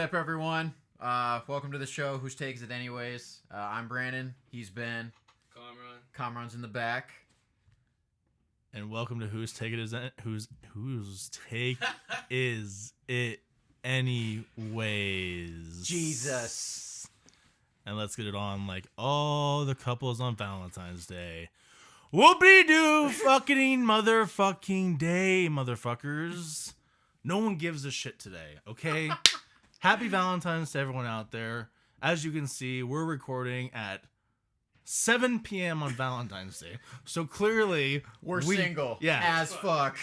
up, everyone? Welcome to the show. Whose takes it anyways? I'm Brandon. He's Ben. Kamran's in the back. And welcome to whose take it is it anyways? Jesus. And let's get it on like all the couples on Valentine's Day. Whoopie-doo fucking motherfucking day, motherfuckers. No one gives a shit today, okay? Happy Valentine's to everyone out there. As you can see, we're recording at 7 p.m. on Valentine's Day. So clearly We're single. Yeah. As fuck.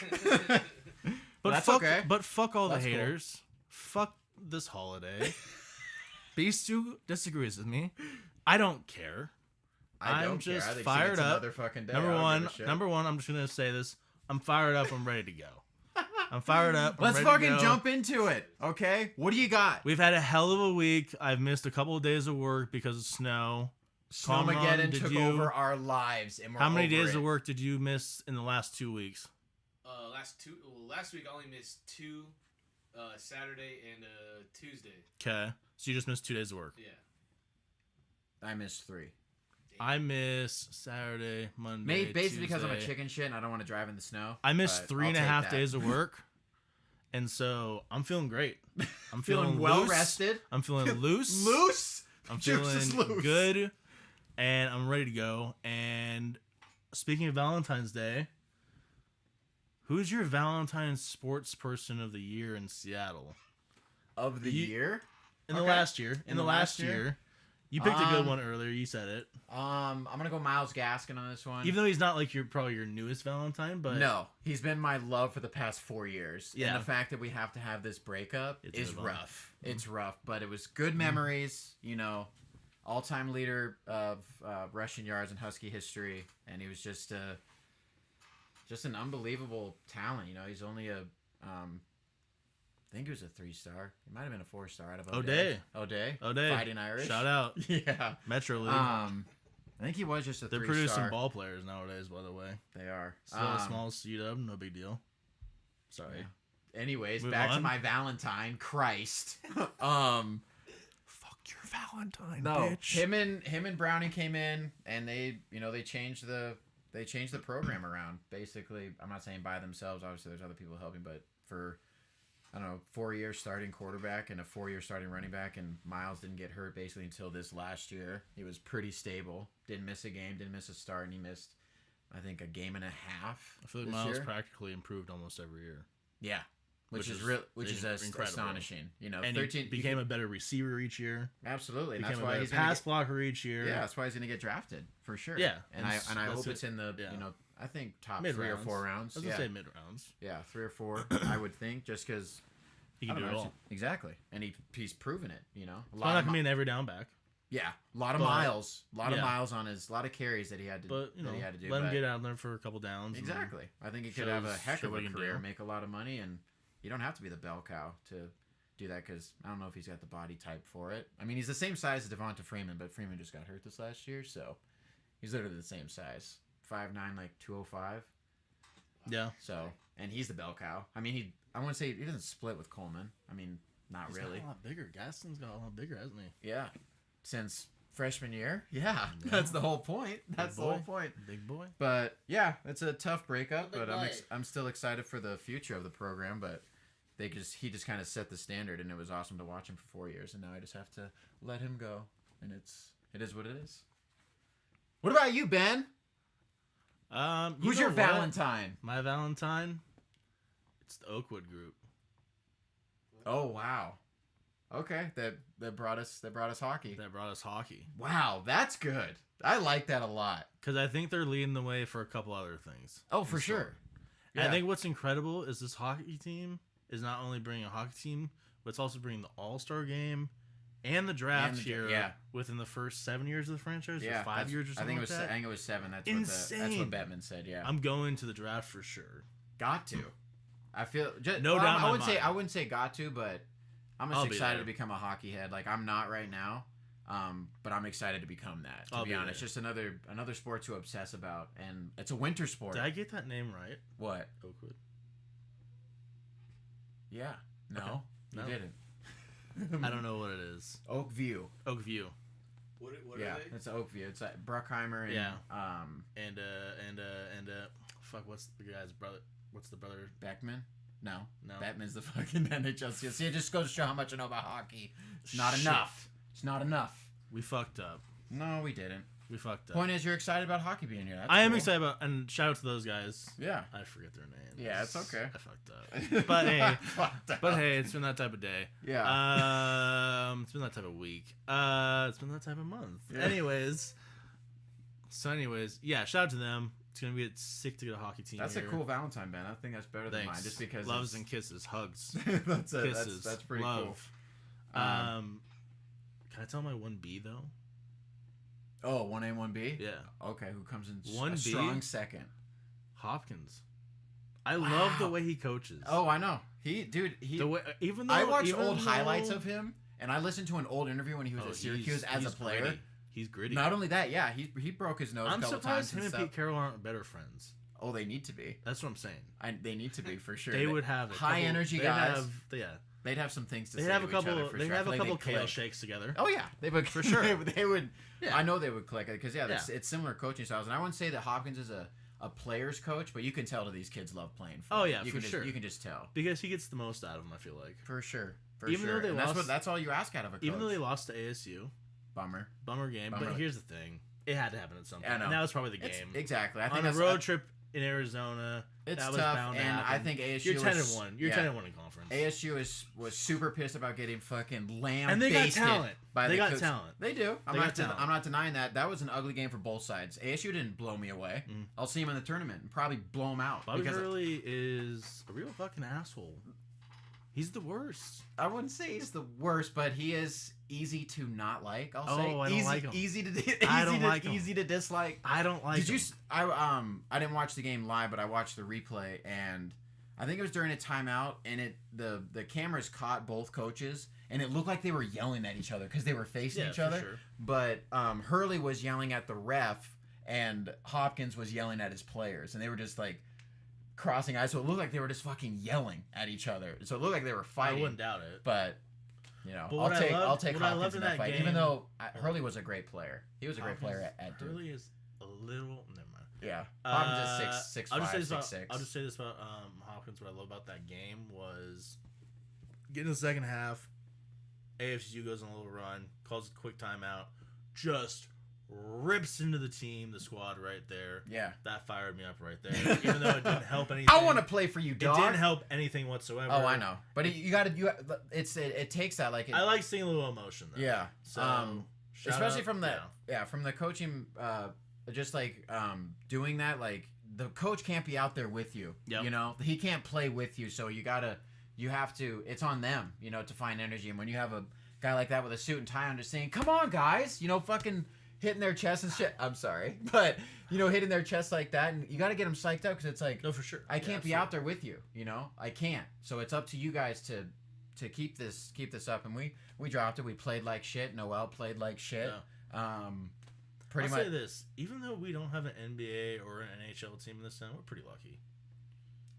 But that's fuck, okay. But fuck all That's the cool. haters. Fuck this holiday. Beastu disagrees with me. I don't care. I don't I'm care. just I think fired it's up. another fucking day. Number I don't one, give a shit. I'm just gonna say this. I'm fired up. I'm ready to go. I'm fired up. I'm Let's ready to fucking go. jump into it, okay? What do you got? We've had a hell of a week. I've missed a couple of days of work because of snow. Snowmageddon did took you- over our lives, and we're How many over days it. of work did you miss in the last 2 weeks? Last week I only missed two, Saturday and Tuesday. Okay, so you just missed 2 days of work. Yeah. I missed 3. I miss Saturday, Monday, Basically because I'm a Tuesday. chicken shit and I don't want to drive in the snow. I missed but 3 and a I'll take half that. days of work, and so I'm feeling great. I'm Feeling well loose. rested. I'm feeling loose. Loose. I'm Juice is feeling loose. good, and I'm ready to go. And speaking of Valentine's Day, who's your Valentine's sports person of the year in Seattle? Of the You- year? In the Okay. last year. In the last year. You picked a good Um, one earlier. You said it. I'm gonna go Miles Gaskin on this one. Even though he's not like probably your newest Valentine, but no, he's been my love for the past 4 years. Yeah. And the fact that we have to have this breakup It's a is good one. rough. It's rough, but it was good memories. You know, all-time leader of rushing yards in Husky history, and he was just an unbelievable talent. You know, he's only I think he was a 3-star. He might have been a 4-star out of O'Day. O'Day. Fighting Irish. Shout out. Yeah. Metro League. I think he was just a 3-star. They're producing ball players nowadays, by the way. They are. Still a small C-dub, no big deal. Sorry. Yeah. Anyways, Move back to on. my Valentine. Christ. Fuck your Valentine, No, bitch. him and Brownie came in, and they changed the program around. Basically, I'm not saying by themselves. Obviously, there's other people helping, but for 4 years starting quarterback and a 4-year starting running back, and Miles didn't get hurt basically until this last year. He was pretty stable. Didn't miss a game. Didn't miss a start, and he missed, I think, a game and a half. I feel like this Miles year. practically improved almost every year. Yeah, which is incredible. astonishing. You know, And 13 he became a better receiver each year. absolutely. And that's Became a why better he's gonna pass blocker each year. Yeah, that's why he's gonna get drafted for sure. Yeah, and I that's hope it. it's in the Yeah. I think top Mid 3 or rounds. 4 rounds. I was Yeah, gonna say mid rounds. yeah, 3 or 4. I would think just because He can do it all. Exactly, and he's proven it. You know, a It's not lot gonna of be an every down back, a lot of but- miles, a yeah. lot of carries that he had to but you know, that he had to do. let him but- get out there for a couple downs. and- exactly. I think he could have a shows- heck show of what a he can career, do. make a lot of money, and you don't have to be the bell cow to do that because I don't know if he's got the body type for it. I mean, he's the same size as Devonta Freeman, but Freeman just got hurt this last year, so he's literally the same size, 5'9", like 205. Yeah, So, and he's the bell cow. I mean, I want to say he doesn't split with Coleman. I mean, not he's really. got a lot bigger. Gaston's got a lot bigger, hasn't he? Yeah, since freshman year. Yeah, that's the whole point. That's the whole point. Big boy. But yeah, it's a tough breakup. Big But boy. I'm still excited for the future of the program. But he just kind of set the standard, and it was awesome to watch him for 4 years. And now I just have to let him go, and it is what it is. What about you, Ben? You Who's know your what? Valentine? My Valentine. It's the Oakwood group. Oh wow. Okay, that brought us hockey. That brought us hockey. Wow, that's good. I like that a lot. Because I think they're leading the way for a couple other things. Oh, for in store. sure. And Yeah. I think what's incredible is this hockey team is not only bringing a hockey team, but it's also bringing the All-Star game and the draft And the- here yeah. within the first 7 years of the franchise, or 5 that's- years or something I think like that. I think it was 7. That's Insane. what Bettman said. Yeah, I'm going to the draft for sure. got to. I feel No doubt in my I mind. wouldn't say got to, but I'm I'll just be excited there. to become a hockey head. Like I'm not right now, but I'm excited to become that. To I'll be be honest, there. just another sport to obsess about, and it's a winter sport. Did I get that name right? What? Oakwood. Yeah. No, Okay. you No. didn't. I don't know what it is. Oakview. Oakview. What Yeah, are they? it's Oakview. It's like Bruckheimer and Yeah. and Fuck, what's the guy's brother? What's the brother? Beckman. No, No. Beckman's the fucking NHL. See, it just goes to show how much I know about hockey. It's not enough. It's not enough. We fucked up. No, we didn't. We fucked up. Point is, you're excited about hockey being here. That's I am cool. excited about, and shout out to those guys. Yeah. I forget their names. Yeah, it's okay. I fucked up. But hey, Fucked up. but hey, it's been that type of day. Yeah. It's been that type of week. It's been that type of month. Yeah. Anyways, yeah, shout out to them. It's gonna be sick to get a hockey team. That's here. a cool Valentine, Ben. I think that's better than Thanks. mine, just because Loves and kisses, hugs, that's it. kisses, That's pretty love. cool. Can I tell my 1B though? Oh, 1A, 1B. Yeah, Okay, who comes in 1B? a strong second? Hopkins. I love the Wow. way he coaches. Oh, I know. He the way, even though I watched even old though- highlights of him, and I listened to an old interview when he was Oh, at Syracuse as a player. Gritty. He's gritty. Not only that, yeah, he broke his nose I'm a couple surprised times him and and stuff. Pete Carroll aren't better friends. Oh, they need to be. That's what I'm saying. They need to be for sure. They would have a high couple- energy they'd guys. Yeah, They'd have some things to they'd say have a to each other couple. for They'd sure. I have feel a like couple they'd kale click. shakes together. Oh yeah, they would For sure. they would. Yeah. I know they would click because Yeah. it's similar coaching styles, and I wouldn't say that Hopkins is a player's coach, but you can tell that these kids love playing. Oh, yeah, you for can sure. You can just tell Because he gets the most out of them. I feel like. for sure. For Even though sure. they And lost- that's all you ask out of a coach. Even though they lost to ASU, Bummer. bummer game. Bummer. But here's the thing: it had to happen at some point. I know. And that was probably the It's- game. exactly. I think On a that's road trip in Arizona, It's that was tough, bound to and I happen. think ASU You're 10 was- and 1. You're yeah. 10 and 1 in conference. ASU was super pissed about getting fucking lamb. And they got basted talent. By They the got coach. talent. They do. They got talent. I'm not denying that. That was an ugly game for both sides. ASU didn't blow me away. Mm. I'll see him in the tournament and probably blow him out. Bobby because Hurley is a real fucking asshole. He's the worst. I wouldn't say he's the worst, but he is easy to not like. I'll say Oh, I don't easy, like him. easy to I don't like him. easy to dislike. I don't like. Did you? him. I didn't watch the game live, but I watched the replay, and I think it was during a timeout, and the cameras caught both coaches, and it looked like they were yelling at each other because they were facing Yeah, each for other. sure. But Hurley was yelling at the ref, and Hopkins was yelling at his players, and they were just like crossing eyes. So it looked like they were just fucking yelling at each other. So it looked like they were I fighting. wouldn't doubt it. But you know, But what I I'll loved- take what I Hopkins loved in in that that fight, game- even though Hurley was a great player. He was a great player Hopkins- at Duke. Hurley is a little. Never mind. Yeah, Hopkins is 6'5", I'll just say this 6'6". about, I'll just say this about Hopkins. What I love about that game was getting the second half. AFCU goes on a little run, calls a quick timeout, just rips into the team, the squad right there. Yeah. That fired me up right there. Even though it didn't help anything. I want to play for you, It dog. didn't help anything whatsoever. Oh, I know, but it takes that like I like seeing a little emotion though. yeah. So shout Especially out- from the yeah. from the coaching, just like doing that. Like the coach can't be out there with you. Yep. You know, he can't play with you. So you have to. It's on them. You know, to find energy. And when you have a guy like that with a suit and tie on, just saying, "Come on, guys," you know, fucking hitting their chest and shit. I'm sorry, but you know, hitting their chest like that, and you got to get them psyched up because it's like, No, for sure. I Yeah, can't be absolutely. out there with you. You know, I can't. So it's up to you guys to keep this up. And we dropped it. We played like shit. Noel played like shit. Pretty I'll much. say this: even though we don't have an NBA or an NHL team in this town, we're pretty lucky.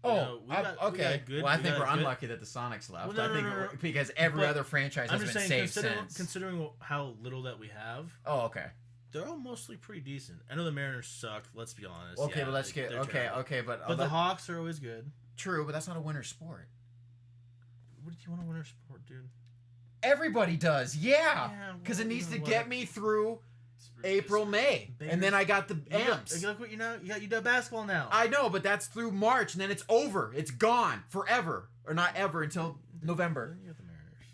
Oh, know, we got okay. good- Well, I we think got we're good- unlucky that the Sonics left. Well, no, I think no, no. because every But other franchise I'm has just been saying, saved since. considering how little that we have, Oh, okay. they're all mostly pretty decent. I know the Mariners suck. Let's be honest. Okay, yeah, but let's like, get they're okay, terrible. okay, but But the Hawks are always good. true, but that's not a winter sport. What do you want to win our sport, dude? Everybody does, yeah, Yeah, because well, it needs you to know get what? me through Spurs April, just- May, and then I got the amps. Look what you know. You got basketball now. I know, but that's through March, and then it's over. It's gone forever, or not ever until November. You got the Mariners.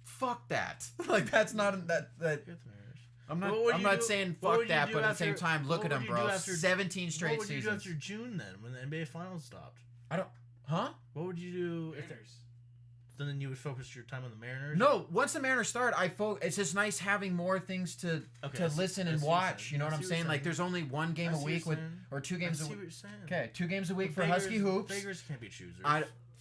Fuck that. Like that's not that. You got the Mariners. I'm not. What would I'm you not do- saying what fuck would you that, do but at the same after- time, look what at them, would you do bro. after- 17 straight What would you do seasons. after June then, when the NBA Finals stopped? I don't. Huh? What would you do if? Mariners. Then you would focus your time on the Mariners. No. Once the Mariners start, it's just nice having more things to Okay, I see- listen I and see what you're watch. saying. You know I what I'm see what saying? you're Like saying. there's only one game I a see what week you're with, saying. or 2 I games see a what week. you're saying. Okay, 2 games a week for Beggars- Husky hoops. Beggars can't be choosers.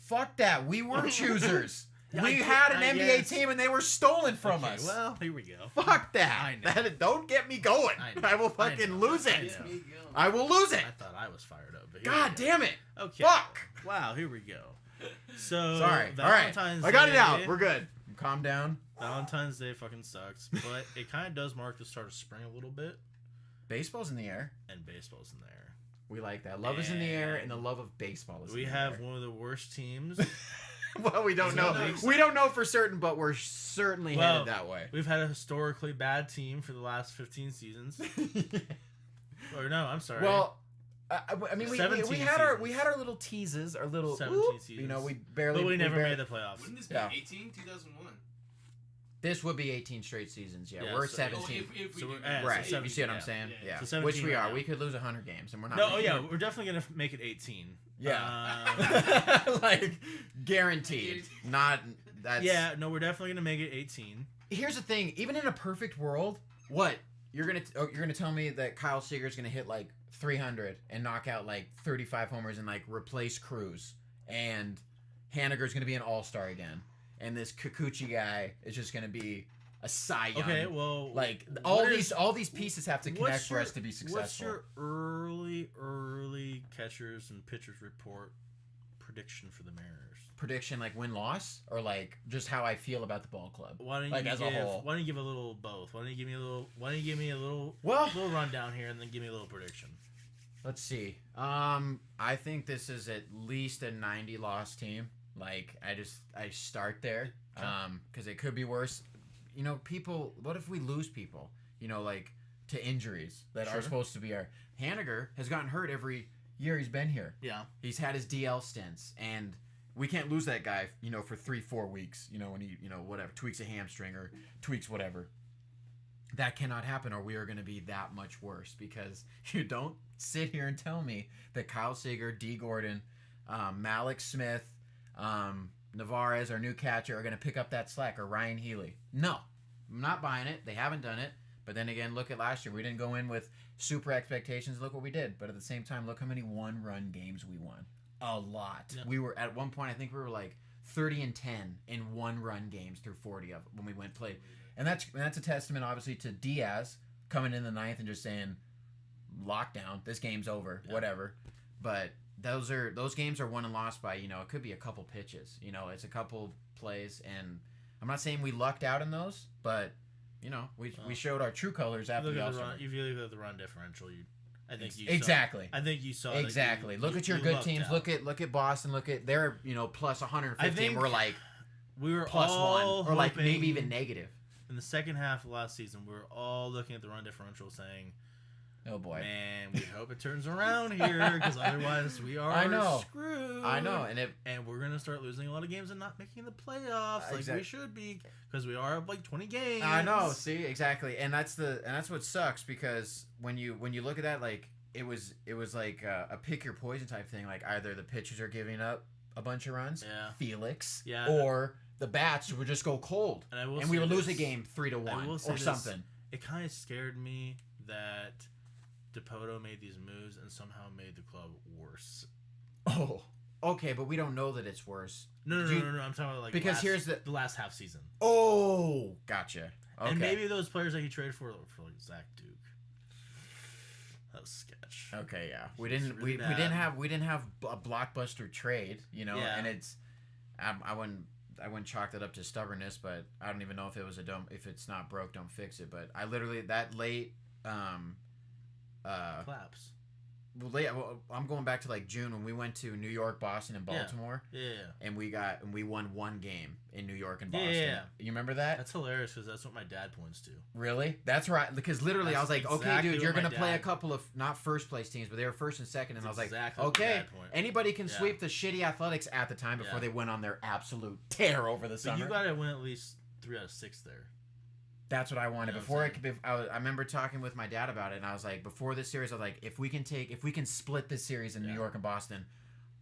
Fuck that. We were choosers. Yeah, we I had get- an I NBA guess. team and they were stolen from Okay, us. Well, here we go. Fuck that. I know. Don't get me going. I know. I will I fucking know. lose I it. know. Get me going. I will lose it. I thought I was fired up. But here God we go. damn it. Okay. Fuck. Wow, here we go. So Sorry. All right. Valentine's I got it Day- out. We're good. Calm down. Valentine's Day fucking sucks, but it kind of does mark the start of spring a little bit, Baseball's in the air. and baseball's in there. We like that. Love is in the air, and the love of baseball is We in the have air. one of the worst teams. Well, we don't know. We don't know for certain, but we're certainly headed that way. We've had a historically bad team for the last 15 seasons. Or no, I'm sorry. Well, I mean, we 17 had seasons. our little teases, our little 17 whoop, seasons. you know, we barely. but we never barely- made the playoffs. Wouldn't this be Yeah. 18? 2001? This would be 18 straight seasons. Yeah, Yeah, we're so- 17. if we So do we're- that. so Right. seven- You see what I'm yeah, saying? yeah, Yeah. yeah. So 17 Which we right are. now. We could lose 100 games, and we're not. No, oh making yeah, it. we're definitely gonna make it 18. Like guaranteed. Not that's. Yeah, no, we're definitely gonna make it 18. Here's the thing. Even in a perfect world, you're gonna tell me that Kyle Seager's gonna hit like 300 and knock out like 35 homers and like replace Cruz, and Haniger's gonna be an all-star again, and this Kikuchi guy is just gonna be a Cy Young. Okay, well, Like what is- all these pieces have to connect for us to be successful. What's your early catchers and pitchers report prediction for the Mariners? prediction, like win-loss, or like just how I feel about the ball club? Why don't Like, you as a give, whole. Why don't you give a little both? Why don't you give me a little? Why don't you give me a little Well, rundown here and then give me a little prediction? let's see. I think this is at least a 90 loss team. Like I start there. Because it could be worse. You know, people. What if we lose people? You know, like to injuries that Sure. are supposed to be our. Haniger has gotten hurt every year he's been here. Yeah. He's had his DL stints, and we can't lose that guy. You know, for 3-4 weeks. You know, when he whatever tweaks a hamstring or tweaks whatever. That cannot happen, or we are going to be that much worse. Because you don't sit here and tell me that Kyle Seager, D. Gordon, Malik Smith, Navarez, our new catcher, are going to pick up that slack, or Ryan Healy. No, I'm not buying it. They haven't done it. But then again, look at last year. We didn't go in with super expectations. Look what we did. But at the same time, look how many one-run games we won. A lot. Yeah. We were at one point. I think we were like 30-10 in one-run games through 40 of when we went played. And that's a testament, obviously, to Diaz coming in the ninth and just saying, "Lockdown. This game's over. Yeah. Whatever." But those games are won and lost by, it could be a couple pitches. It's a couple plays, and I'm not saying we lucked out in those, but we showed our true colors after the All-Star. If you look at the run differential, I think you exactly. I think you saw that Exactly. Look at your you good lucked teams. out. Look at Boston. Look at their plus 115. I think We're like we were plus all one, or like maybe hoping- even negative. in the second half of last season. We were all looking at the run differential, saying, Oh boy. "Man, we hope it turns around here, because otherwise we are I know. screwed." I know, and we're gonna start losing a lot of games and not making the playoffs like we should be, because we are up like 20 games. I know. See, exactly, and that's what sucks, because when you look at that, like it was like a pick your poison type thing. Like either the pitchers are giving up a bunch of runs, Yeah. Felix, Yeah. or the bats would just go cold, And and we would lose a game 3-1 will or say this. something. It kind of scared me that DePoto made these moves and somehow made the club worse. Oh, okay, but we don't know that it's worse. No. You- I'm talking about like because here's the last half season. oh, gotcha. Okay. And maybe those players that he traded for like Zach Duke. That was sketch. Okay, yeah, we It's didn't really we bad. didn't have a blockbuster trade, Yeah. and it's I wouldn't chalk that up to stubbornness, but I don't even know if it was if it's not broke, don't fix it. But I literally that late Claps. well, I'm going back to like June when we went to New York, Boston, and Yeah. Baltimore, Yeah. and we won one game in New York and Yeah, Boston. yeah. You remember that? That's hilarious, because that's what my dad points to. Really? That's right. Because literally, I was That's like, okay, exactly dude, you're what my gonna play a dad- couple of not first place teams, but they were first and second, and I was like, exactly what my okay, dad point. anybody can Yeah. sweep the shitty Athletics at the time before Yeah. they went on their absolute tear over the But summer. you got to win at least 3 out of 6 there. That's what I wanted. You know Before what I'm I remember talking with my dad about it, and I was like, before this series, I was like, if we can split this series in New Yeah. York and Boston,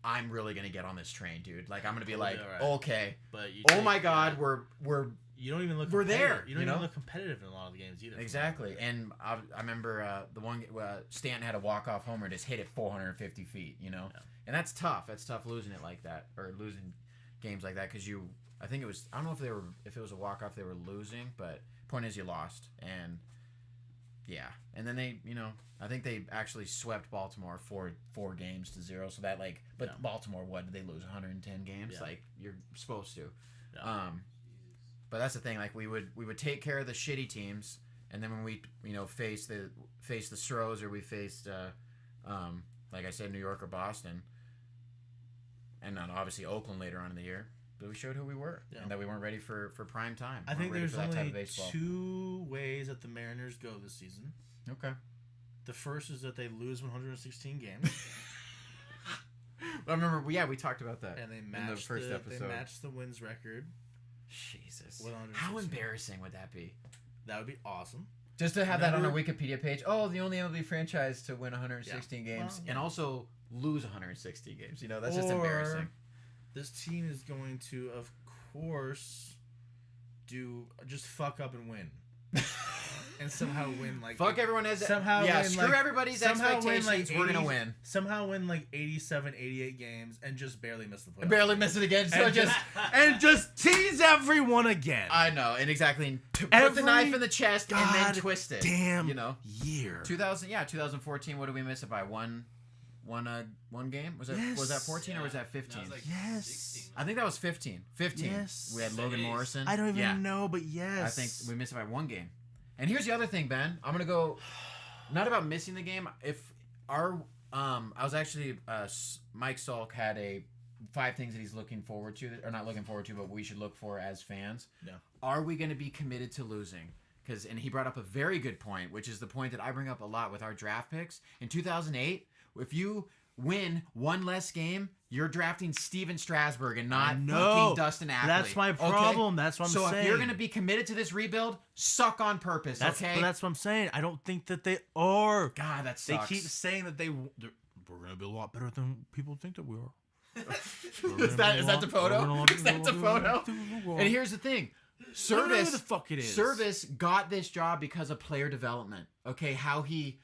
I'm really gonna get on this train, dude. Like, I'm gonna be You'll like, be alright. okay, But you oh my god, yeah. we're You don't even look. We're competitive. there, You don't you even know? look competitive in a lot of the games either. exactly. And I remember the one Stanton had a walk-off homer, just hit it 450 feet, Yeah. and that's tough. That's tough losing it like that, or losing games like that, because I think it was, I don't know if it was a walk-off they were losing, but point is you lost, and yeah, and then they, I think they actually swept Baltimore 4-0, so that but Yeah. Baltimore, what did they lose, 110 games? Yeah. Like, you're supposed to. Yeah. But that's the thing. Like we would take care of the shitty teams, and then when we face the Stros or we faced like I said, New York or Boston, and then obviously Oakland later on in the year. But we showed who we were, and that we weren't ready for prime time. I think there's only baseball. 2 ways that the Mariners go this season. Okay. The first is that they lose 116 games. I remember, we talked about that And they in the matched first episode. They matched the wins record. Jesus. With 116. How embarrassing would that be? That would be awesome. Just to have that on our Wikipedia page. Oh, the only MLB franchise to win 116 games and also lose 160 games. That's just embarrassing. This team is going to, of course, just fuck up and win. And somehow win fuck everyone has somehow yeah win, screw everybody's expectations. We're gonna win. Somehow win 87, 88 games and just barely miss the playoffs. Barely miss it again. So and just tease everyone again. I know, and exactly. Put the knife in the chest and then twist it. Damn. Year. 2014. What did we miss it by? One game? Was that 14 or was that 15? No, yes. 16. I think that was 15. 15. Yes. We had Logan Morrison. I don't even know, but yes. I think we missed it by 1 game. And here's the other thing, Ben. I'm gonna go, not about missing the game. If our I was actually Mike Salk had 5 things that he's looking forward to, or not looking forward to, but we should look for as fans. Yeah. Are we going to be committed to losing? And he brought up a very good point, which is the point that I bring up a lot with our draft picks. In 2008, if you win 1 less game, you're drafting Steven Strasburg and not fucking Dustin Ackley. That's my problem. Okay? That's what I'm saying. So if you're going to saying. be committed to this rebuild, suck on purpose, okay? But that's what I'm saying. I don't think that they are. God, that They sucks. keep saying that we're going to be a lot better than people think that we are. Is that the photo? Is that the photo? And here's the thing. Service, the fuck it is. Service got this job because of player development. Okay, how he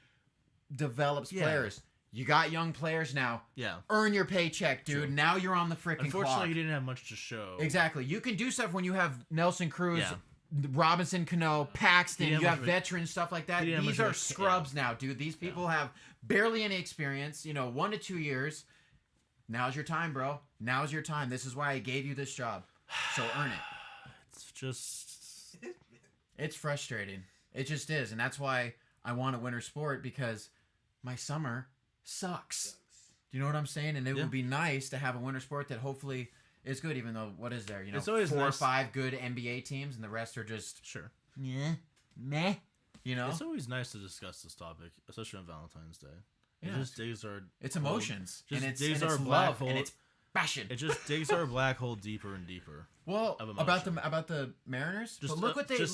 develops players. You got young players now. Yeah. Earn your paycheck, dude. True. Now you're on the freaking clock. Unfortunately, you didn't have much to show. Exactly. You can do stuff when you have Nelson Cruz, Robinson Cano, Paxton. You have veterans, stuff like that. These are scrubs now, dude. These people have barely any experience. 1 to 2 years. Now's your time, bro. Now's your time. This is why I gave you this job. So earn it. It's just... It's frustrating. It just is. And that's why I want a winter sport, because my summer sucks. Do you know what I'm saying? And it would be nice to have a winter sport that hopefully is good, even though, what is there? It's always 4 or 5 good NBA teams, and the rest are just... Sure. Yeah. Meh. It's always nice to discuss this topic, especially on Valentine's Day. It just digs our... It's emotions. Just and it's, digs and it's our black love, hole. and it's passion. It just digs our black hole deeper and deeper. Well, of about the Mariners, just, but look what they can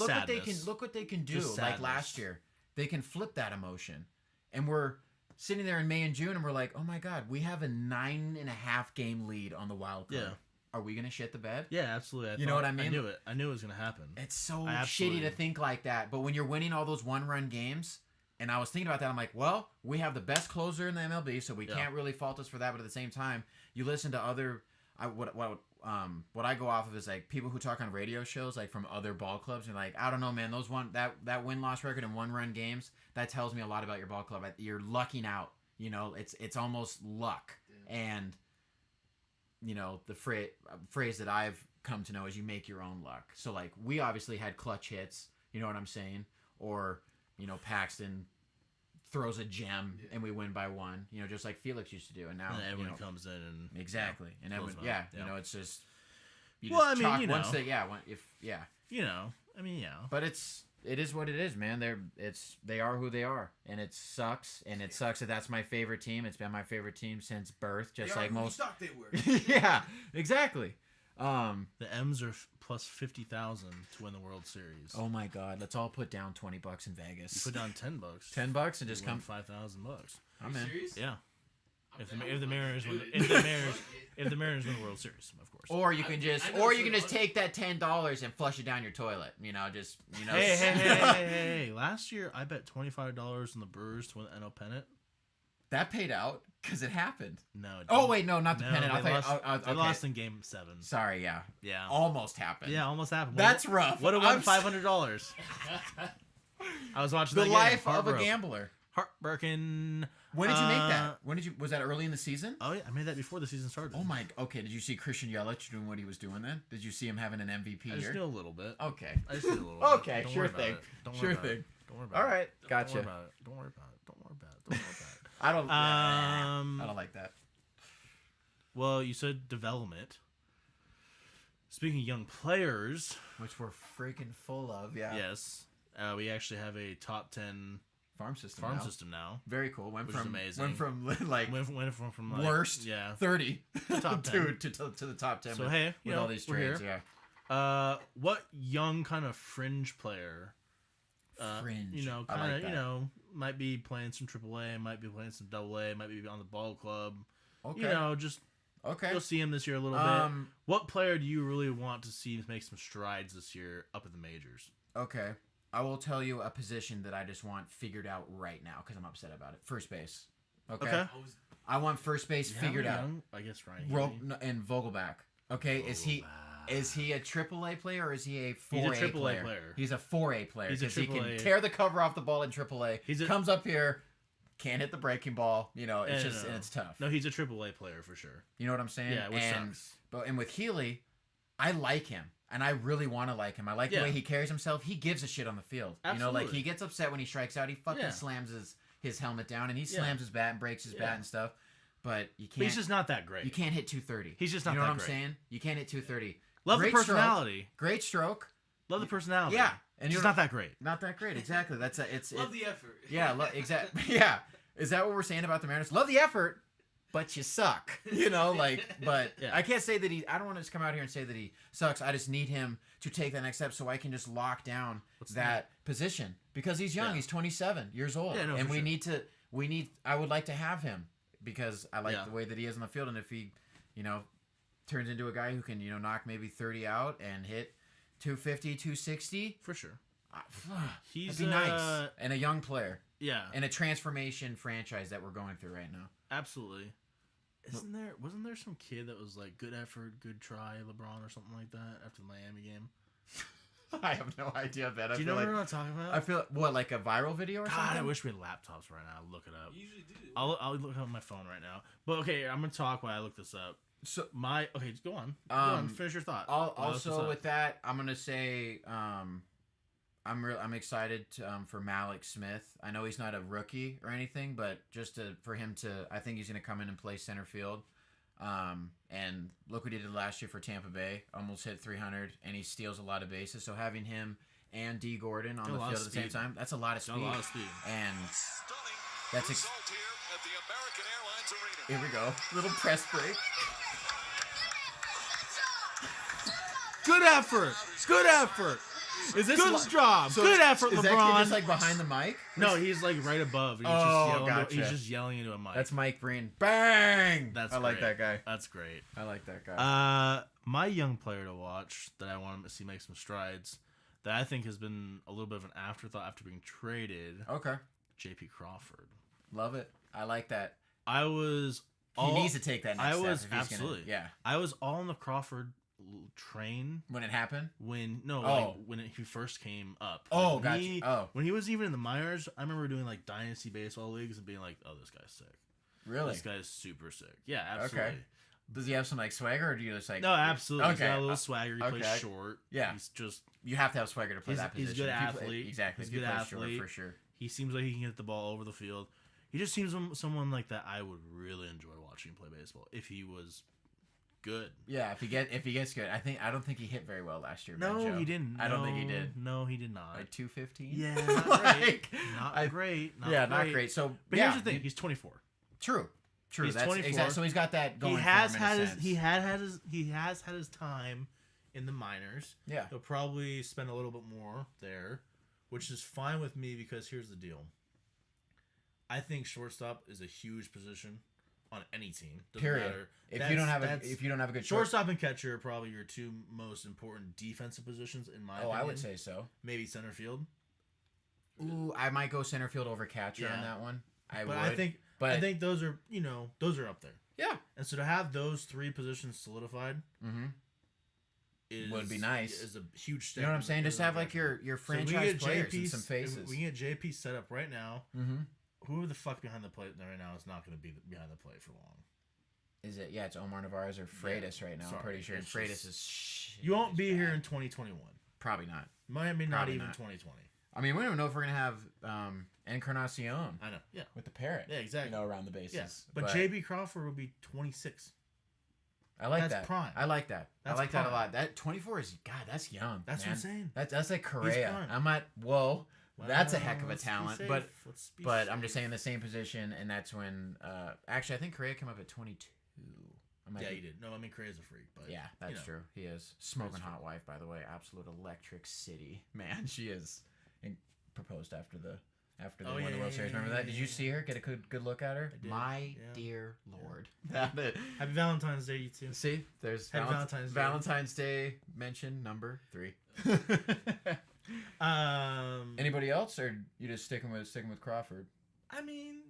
do. Just like sadness. last year, they can flip that emotion, and we're sitting there in May and June, and we're like, oh my god, we have a 9.5 game lead on the wild card. Yeah. Are we gonna shit the bed? Yeah, absolutely. You know what I mean? I knew it. I knew it was gonna happen. It's so shitty to think like that, but when you're winning all those 1-run games, and I was thinking about that, I'm like, well, we have the best closer in the MLB, so we can't really fault us for that. But at the same time, you listen to other, what I go off of is like people who talk on radio shows, like from other ball clubs, and like, I don't know, man, those that win-loss record in 1-run games, that tells me a lot about your ball club. You're lucking out. It's almost luck. Yeah. And the phrase that I've come to know is you make your own luck. So like we obviously had clutch hits, you know what I'm saying? Or Paxton throws a gem and we win by 1, just like Felix used to do. And now everyone comes in and exactly, and everyone, it's just But it is what it is, man. They are who they are, and it sucks. And it sucks that that's my favorite team. It's been my favorite team since birth, just like most. Thought they were. Yeah, exactly. The M's are plus 50,000 to win the World Series. Oh my God! Let's all put down $20 in Vegas. You put down $10. $10 and just come $5,000. I'm in. Serious? Yeah. If the Mariners win the World Series, of course. Or you can just take that $10 and flush it down your toilet. Hey! Last year I bet $25 on the Brewers to win the NL pennant. That paid out because it happened. No. It oh wait, no, not the pennant. They lost in Game 7. Sorry, yeah. Yeah. Almost happened. Yeah, almost happened. That's rough. Would have won $500. I was watching the that life game. of a gambler. Heartbreaking. When did you make that? Was that early in the season? Oh yeah, I made that before the season started. Oh my. Okay. Did you see Christian Yelich doing what he was doing then? Did you see him having an MVP I just year? knew a little bit. Okay. I just did a little Okay, bit. Don't sure worry about thing. it. Don't Sure worry about thing. it. Don't worry about All it. right. Gotcha. Don't worry about it. Don't worry about it. Don't worry about it. Don't worry about it. I don't. Um, I don't like that. Well, you said development. Speaking of young players, Which we're freaking full of. Yeah. yes, we actually have a top 10 Farm system. farm now. system now. Very cool. Went Which from is amazing. Went from like Went from like, worst yeah. 30 Top to 10. to the top 10. So with, hey, you with know, all these we're trades. here. Yeah. What young kind of fringe player? Fringe. You know, I kind of, like that. you know, might be playing some AAA, might be playing some AA, might be on the ball club. Okay. You know, just Okay. you'll see him this year a little bit. What player do you really want to see make some strides this year up at the majors? Okay. I will tell you a position that I just want figured out right now because I'm upset about it. First base. Okay. Okay. I was I want first base Yeah, figured out. young, I guess Ryan. Ro- Healy. and Vogelback. Okay. Is he a AAA player or is he a 4A He's a AAA player? player. He's a 4A player He's a because he can AAA. tear the cover off the ball in AAA. He's a- comes up here, can't hit the breaking ball. You know, it's No, just no. and it's tough. No, he's a AAA player for sure. You know what I'm saying? Yeah, which and, sucks. And with Healy, I like him. And I really want to like him. I like Yeah. the way he carries himself. He gives a shit on the field. You know, like Absolutely. he gets upset when he strikes out. He fucking Yeah. slams his helmet down and he Yeah. slams his bat and breaks his Yeah. bat and stuff. But you But can't he's just not that great. you can't hit 230. He's just not You know that what I'm great. saying? You can't hit 230. Love Great the personality. Stroke, great stroke. Love the personality. Yeah. And He's you're not that great. not that great. Exactly. That's it's love the effort. yeah, exactly. Yeah. Is that what we're saying about the Mariners? Love the effort, but you suck. You know, like, but Yeah. I can't say that I don't want to just come out here and say that he sucks. I just need him to take that next step so I can just lock down that position because he's young. Yeah. He's 27 years old. Yeah, no, and for we need, I would like to have him because I like Yeah. the way that he is on the field. And if he, you know, turns into a guy who can, you know, knock maybe 30 out and hit 250, 260, For sure. that'd be nice. And a young player. Yeah. And a transformation franchise that we're going through right now. Absolutely. Wasn't there some kid that was like good effort, good try, LeBron or something like that after the Miami game? I have no idea, Ben. Do you know what I'm talking about? I feel what, like a viral video or God, something? I wish we had laptops right now. I'd look it up. You usually do. I'll look it up on my phone right now. But okay, I'm gonna talk while I look this up. So Okay, just go on. Go on. Finish your thought. I'll look this also up. with that, I'm gonna say I'm excited for Malik Smith. I know he's not a rookie or anything, but just for him to, I think he's gonna come in and play center field. And look what he did last year for Tampa Bay. Almost hit 300, and he steals a lot of bases. So having him and D. Gordon on A the lot field of at the same speed. time, that's a lot of Got speed. a lot of speed. And Stunning that's result here at the American Airlines Arena. here we go. Little press break. Good effort. Good effort. Is this Good job. Good effort, is LeBron. that kid just like behind the mic? No, he's like right above. And Oh, he's gotcha. he's just yelling into a mic. That's Mike Breen. Bang! That's I like great. that guy. That's great. I like that guy. My young player to watch that I want to see make some strides that I think has been a little bit of an afterthought after being traded. Okay. J.P. Crawford. Love it. I like that. I was. He needs to take that next I step. was if he's absolutely. Gonna, yeah. I was all on the Crawford train When it happened. when he first came up. Oh, When gotcha. he- Oh. When he was even in the minors, I remember doing like dynasty baseball leagues and being like, "Oh, this guy's sick. Really? This guy's super sick." Yeah, absolutely. Does he have some like swagger, or do you just like? No, absolutely. He's Okay. got a little swagger. He plays okay. short. Yeah. He's just. You have to have swagger to play He's- that position. he's a good If you play- athlete. exactly. He's if you a good play athlete. short, for sure. He seems like he can hit the ball over the field. He just seems someone like that I would really enjoy watching play baseball if he was good. Yeah, if he gets good, I don't think he hit very well last year. No, Ben Joe. he didn't. I don't think he No, did. No, he did not. Like 215. Yeah, not great. Not I- great. Not yeah, great. not great. So, But yeah, here's the thing: he's 24. True. He's That's 24. exactly. So he's got that going. He has for him in a had his. sense. He has had his time in the minors. Yeah. He'll probably spend a little bit more there, which is fine with me because here's the deal. I think shortstop is a huge position on any team. Doesn't Period. matter. If you don't have a good shortstop and catcher are probably your two most important defensive positions in my opinion. I would say so. Maybe center field. Ooh, I might go center field over catcher on Yeah. that one. I But would. I think those are those are up there. yeah. And so to have those three positions solidified Would be nice. Is a huge step. You know what I'm in saying? the Just have like direction. your So we franchise get players JP and some faces. We can get JP set up right now. Mm-hmm. who the fuck behind the plate right now is not going to be behind the plate for long. Is it? Yeah, it's Omar Narvaez or Freitas right now. I'm Sorry, pretty sure. And it's Freitas just- is shit. You won't be here in 2021. Probably not. Might be not Probably even not. 2020. I mean, we don't know if we're gonna have Encarnacion I know. Yeah. with the parrot. Yeah, exactly. You know, around the bases. Yes. But JB Crawford will be 26. I like that's that. prime. I like that. That's I like that a prime. lot. That 24 is that's young. That's man. what I'm saying. That's like Correa. prime. I'm at that's a heck of a Let's be talent. safe. But Let's be but I'm just safe. saying the same position, and that's when actually I think Correa came up at 22. I might Yeah, be- he did. No, I mean, Correa's a freak. But Yeah, that's you know. true. He is smoking That's hot wife, by the way. Absolute electric city, man. She is. And proposed after they Oh, won the World Series. Remember that? Did you yeah. see her? Get a good look at her. I did, My yeah. dear Lord. Happy Valentine's Day, you two. See, there's Happy Valentine's Day. Valentine's Day mention number 3. Anybody else, or you just sticking with Crawford? I mean,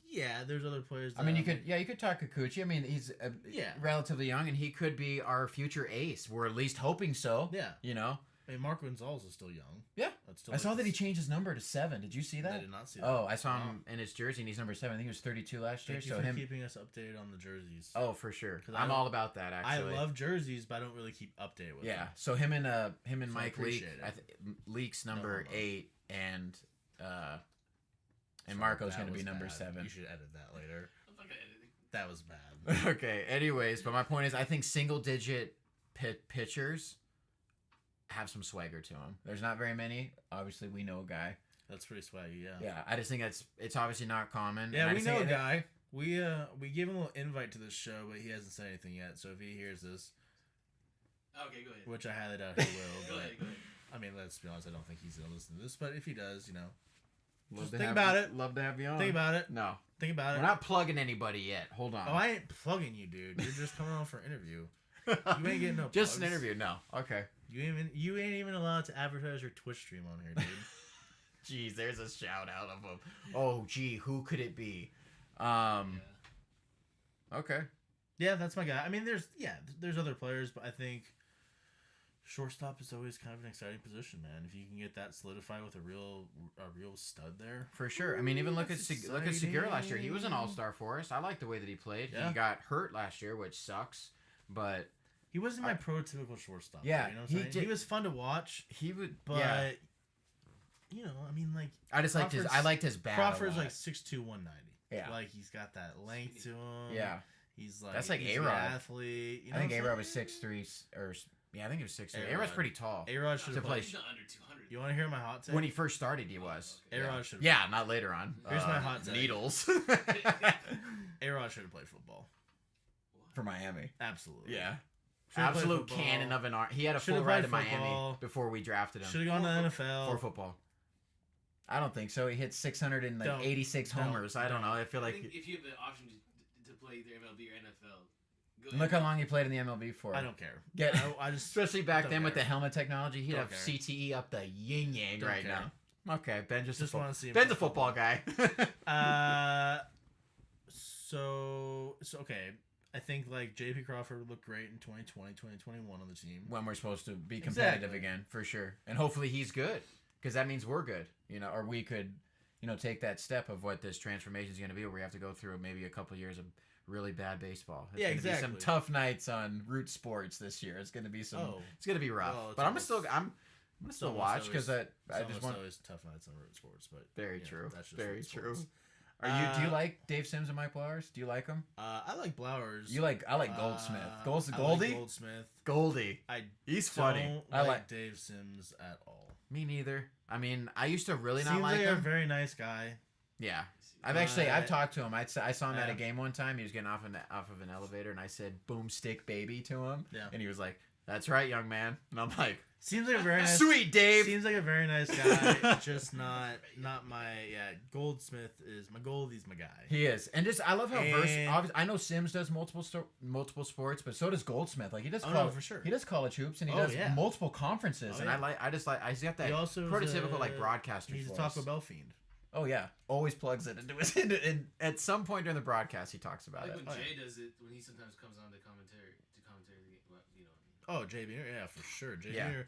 yeah, there's other players. I mean, you could talk Kikuchi. I mean, he's Yeah. relatively young, and he could be our future ace. We're at least hoping so. Yeah. You know. I mean, Mark Gonzalez is still young. Yeah. That's still I saw that he changed his number to 7. Did you see that? I did not see that. Oh, I saw him in his jersey, and he's number 7. I think he was 32 last year. Thank you So for him. keeping us updated on the jerseys. Oh, for sure. 'Cause I'm I- all about that. I Actually, love jerseys, but I don't really keep updated with Yeah. them. So him and So I Mike Leak. appreciate it. Leak's number No. 8, and Sorry, Marco's that going to be was number bad. 7. You should edit that later. I'm not gonna edit it. That was bad. Okay. Anyways, but my point is, I think single-digit pitchers have some swagger to them. There's not very many. Obviously, we know a guy. That's pretty swaggy, yeah. Yeah. I just think it's obviously not common. Yeah, and I we just know a think guy. We gave him a little invite to this show, but he hasn't said anything yet. So if he hears this, Okay, go ahead. which I highly doubt he will, Go but ahead, go ahead. I mean, let's be honest, I don't think he's gonna listen to this. But if he does, Love just to think have about you- it. Love to have you on. think about it. No, Think about we're it. not plugging anybody yet. Hold on. Oh, I ain't plugging you, dude. You're just coming on for an interview. You ain't getting no Just an plugs. interview. No. Okay. You ain't even allowed to advertise your Twitch stream on here, dude. Jeez, there's a shout out of him. Oh, gee, who could it be? Yeah. Okay. Yeah, that's my guy. I mean, there's other players, but I think shortstop is always kind of an exciting position, man. If you can get that solidified with a real stud there. For sure. I mean, even look at That's look at Segura last year. He was an exciting. all-star for us. I like the way that he played. Yeah. He got hurt last year, which sucks. But He wasn't my prototypical shortstop. Yeah, though, you know what he I'm saying? did- He was fun to watch, he would. but yeah. I mean, like I just liked his. I Crawford's- liked his bat. Crawford's a lot. like 6'2", 190. Yeah. Like he's got that length to him. Yeah. He's like That's like he's an A-Rod. athlete. You know I think what I'm A-Rod was saying? 6'3", or yeah, I think he was 6'3". A-Rod. A-Rod's pretty tall. A-Rod should To have play played. He's not under 200. You want to hear my hot take? When he first started, he was. A-Rod should've- Yeah, not later on. Here's my hot take. Needles. A-Rod should have played football. For Miami. Absolutely. Yeah. Should've played Absolute football. cannon of an arm. He had a Should've full ride to played Miami football. before we drafted him. Should have gone to the NFL. For football. I don't think so. He hit 686 Don't. homers. I don't know. I feel I like think if you have the option to play either MLB or NFL, go look how long he played in the MLB for. I don't care. Get I just especially back don't then with care. the helmet technology, he'd Don't have care. CTE up the yin yang Don't right care. now. Okay, Ben just wanna see him Ben's play a football guy. So okay. I think like JP Crawford would look great in 2020, 2021 on the team. when we're supposed to be competitive Exactly. again, for sure, and hopefully he's good, because that means we're good, or we could, take that step of what this transformation is going to be, where we have to go through maybe a couple years of really bad baseball. It's Yeah, gonna be some exactly. tough nights on Root Sports this year. It's going to be some. Oh. It's going to be rough, Well, it's but I'm almost- gonna still almost watch because always- I It's just almost want. always tough nights on road sports, but Very you know, true. that's just Very road true. sports. Do you like Dave Sims and Mike Blowers? Do you like them? I like Blowers. I like Goldsmith. I Goldie. like Goldsmith. Goldie. I He's don't funny. I like. Dave Sims at all. Me neither. I mean, I used to really not Seems like like a him. very nice guy. Yeah. I've talked to him. I saw him at a Yeah. game one time. He was getting off of an elevator, and I said "boomstick baby" to him. Yeah. And he was like, "That's right, young man." And I'm like, Seems like a very nice. "Sweet Dave." Seems like a very nice guy. Just not my Goldsmith is my Goldie's my guy. He is, and just I love how And- versatile. I know Sims does multiple sports, but so does Goldsmith. Like he does. Oh, no, for sure. He does college hoops, and he Oh, does yeah. multiple conferences, Oh, and yeah. he's got that He also is prototypical a- broadcaster. He's a voice. Taco Bell fiend. Oh yeah, always plugs it into his. And at some point during the broadcast, he talks about Like it. when Oh, yeah. Jay does it, when he sometimes comes on to commentary the game, well, you know what I mean. Oh, JB, yeah, for sure. Yeah.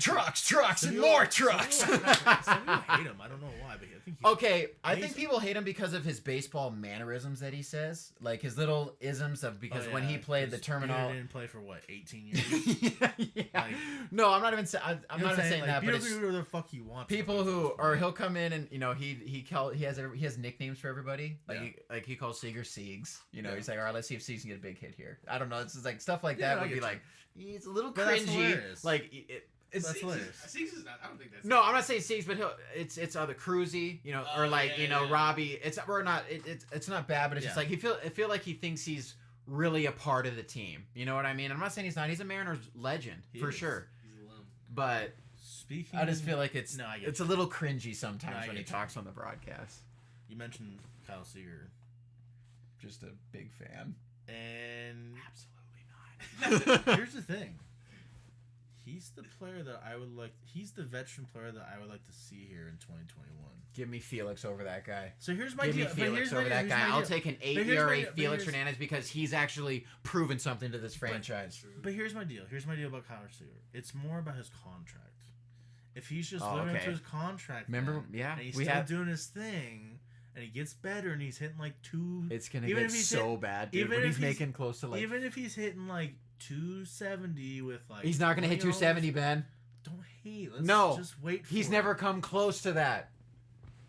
Trucks, and more trucks. Some people hate him. I don't know why, but I think he's Okay, I think amazing. people hate him because of his baseball mannerisms that he says, like his little isms of because when he played the terminal. Didn't play for what 18 years. yeah. Like, No, I'm not even. I'm not even saying like, that. But Peter it's do whatever the fuck he wants. people who, or he'll come in and he has nicknames for everybody. Like Yeah. he calls Seager Siegs. Yeah. He's like, all right, let's see if Siegs can get a big hit here. I don't know. It's just like stuff like Yeah, that I would get be you. like he's a little But that's cringy. hilarious. Like it's That's hilarious. Six is not. I don't think that's. no, I'm not saying Siegs, but it's other Cruzy, or like yeah, yeah. Robbie. It's not bad, but it's just Yeah. like I feel like he thinks he's really a part of the team. You know what I mean? I'm not saying he's not. He's a Mariners legend He for is. sure. He's a lump. But Speaking, I just feel like it's No, I get it's you. a little cringy sometimes No, I when he get you. talks on the broadcast. you mentioned Kyle Seager, Just a big fan. and Absolutely not. here's the thing. He's the player that I would like. He's the veteran player that I would like to see here in 2021. Give me Felix over that guy. So here's my Give me deal. But Felix here's my over deal, that here's guy. my I'll deal. take an 8 But here's my ERA deal, but Felix here's- Hernandez because he's actually proven something to this franchise. True. But here's my deal. Here's my deal about Kyle Seager. It's more about his contract. If he's just Oh, living up okay. to his contract, Remember- man, yeah, and he's we still had- doing his thing, and he gets better, and he's hitting like two. It's gonna Even get if he's so bad, dude. even When if he's he's- making close to like, even if he's hitting like 270 with like, he's not gonna hit 20 270, homers, Ben. Don't hate. Let's No, just wait. He's for never it. come close to that.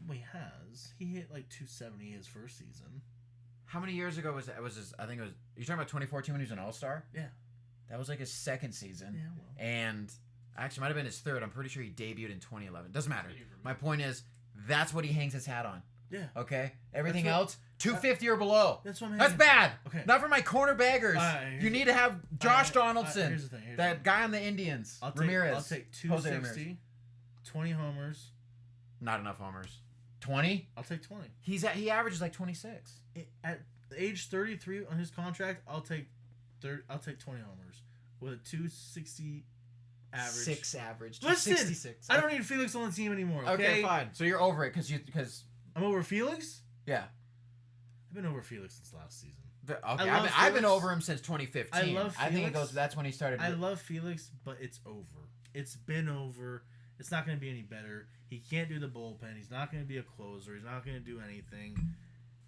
Well, he has. He hit like 270 his first season. How many years ago was that? Was his? I think it was. You're talking about 2014 when he was an All Star. Yeah. That was like his second season. Yeah. Well. And actually might have been his third. I'm pretty sure he debuted in 2011. Doesn't matter. My point is, that's what he hangs his hat on. Yeah. Okay. Everything That's what- else, 250 or below. That's what I'm. That's saying. bad. Okay. Not for my corner baggers. Alright, You need to have Josh Donaldson, Here's the thing. Here's that the thing. guy on the Indians, I'll take, Ramirez. I'll take Jose Ramirez. 260, 20 homers. Not enough homers. 20. I'll take 20. He averages like 26. At age 33 on his contract, I'll take 20 homers with a 260 average. 6 average. Listen, 266. I don't need Felix on the team anymore. Okay, Okay, fine. So you're over it because I'm over Felix. yeah. I've been over Felix since last season. Okay, love I've been Felix. over him since 2015. I love I think it Felix. goes. That's when he started. I love Felix, but it's over. It's been over. It's not going to be any better. He can't do the bullpen. He's not going to be a closer. He's not going to do anything.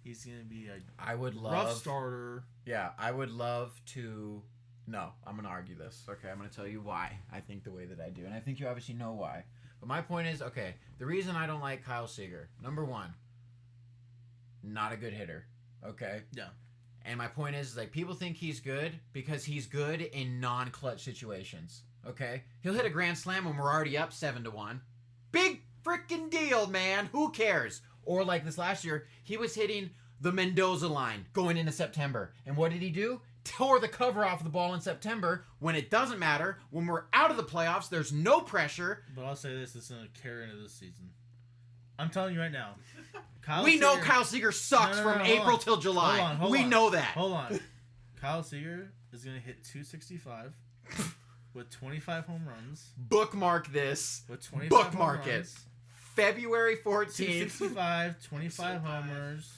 He's going to be a I would love. rough starter. Yeah, I would love to. No, I'm gonna argue this. Okay, I'm gonna tell you why I think the way that I do, and I think you obviously know why. But my point is, okay, the reason I don't like Kyle Seager, number one, not a good hitter. Okay. Yeah. And my point is, like, people think he's good because he's good in non-clutch situations. Okay, he'll hit a grand slam when we're already up 7-1. Big freaking deal, man. Who cares? Or like this last year, he was hitting the Mendoza line going into September, and what did he do? Tore the cover off the ball in September when it doesn't matter. When we're out of the playoffs, there's no pressure. But I'll say this: it's going to carry into this season. I'm telling you right now. We know Kyle Seager sucks No, no, no, from hold April on. till July. Hold We on. know that. Hold on. Kyle Seager is going to hit 265 with 25 home runs. Bookmark this. With 25 Bookmark home it. runs, February 14th. 265, 25 So bad. homers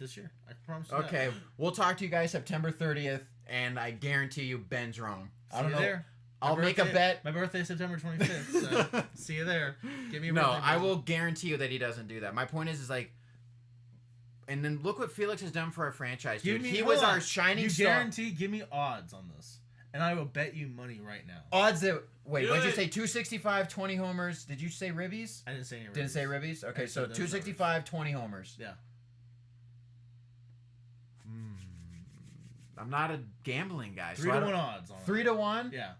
this year. I promise you Okay, that. we'll talk to you guys September 30th, and I guarantee you Ben's wrong. I don't See know. you there. I'll My make a birthday- bet. My birthday is September 25th, so see you there. Give me a No, birthday I present. will guarantee you that he doesn't do that. My point is like, and then look what Felix has done for our franchise, dude. He was hold our on. shining You star. guarantee, give me odds on this, and I will bet you money right now. Odds that wait, Do what did you it. say? 265, 20 homers. Did you say ribbies? I didn't say any. Didn't say ribbies. ribbies. Okay, I so said those 265, 20 homers. Yeah. I'm not a gambling guy. 3 to 1 odds on it. 3 to 1. Yeah.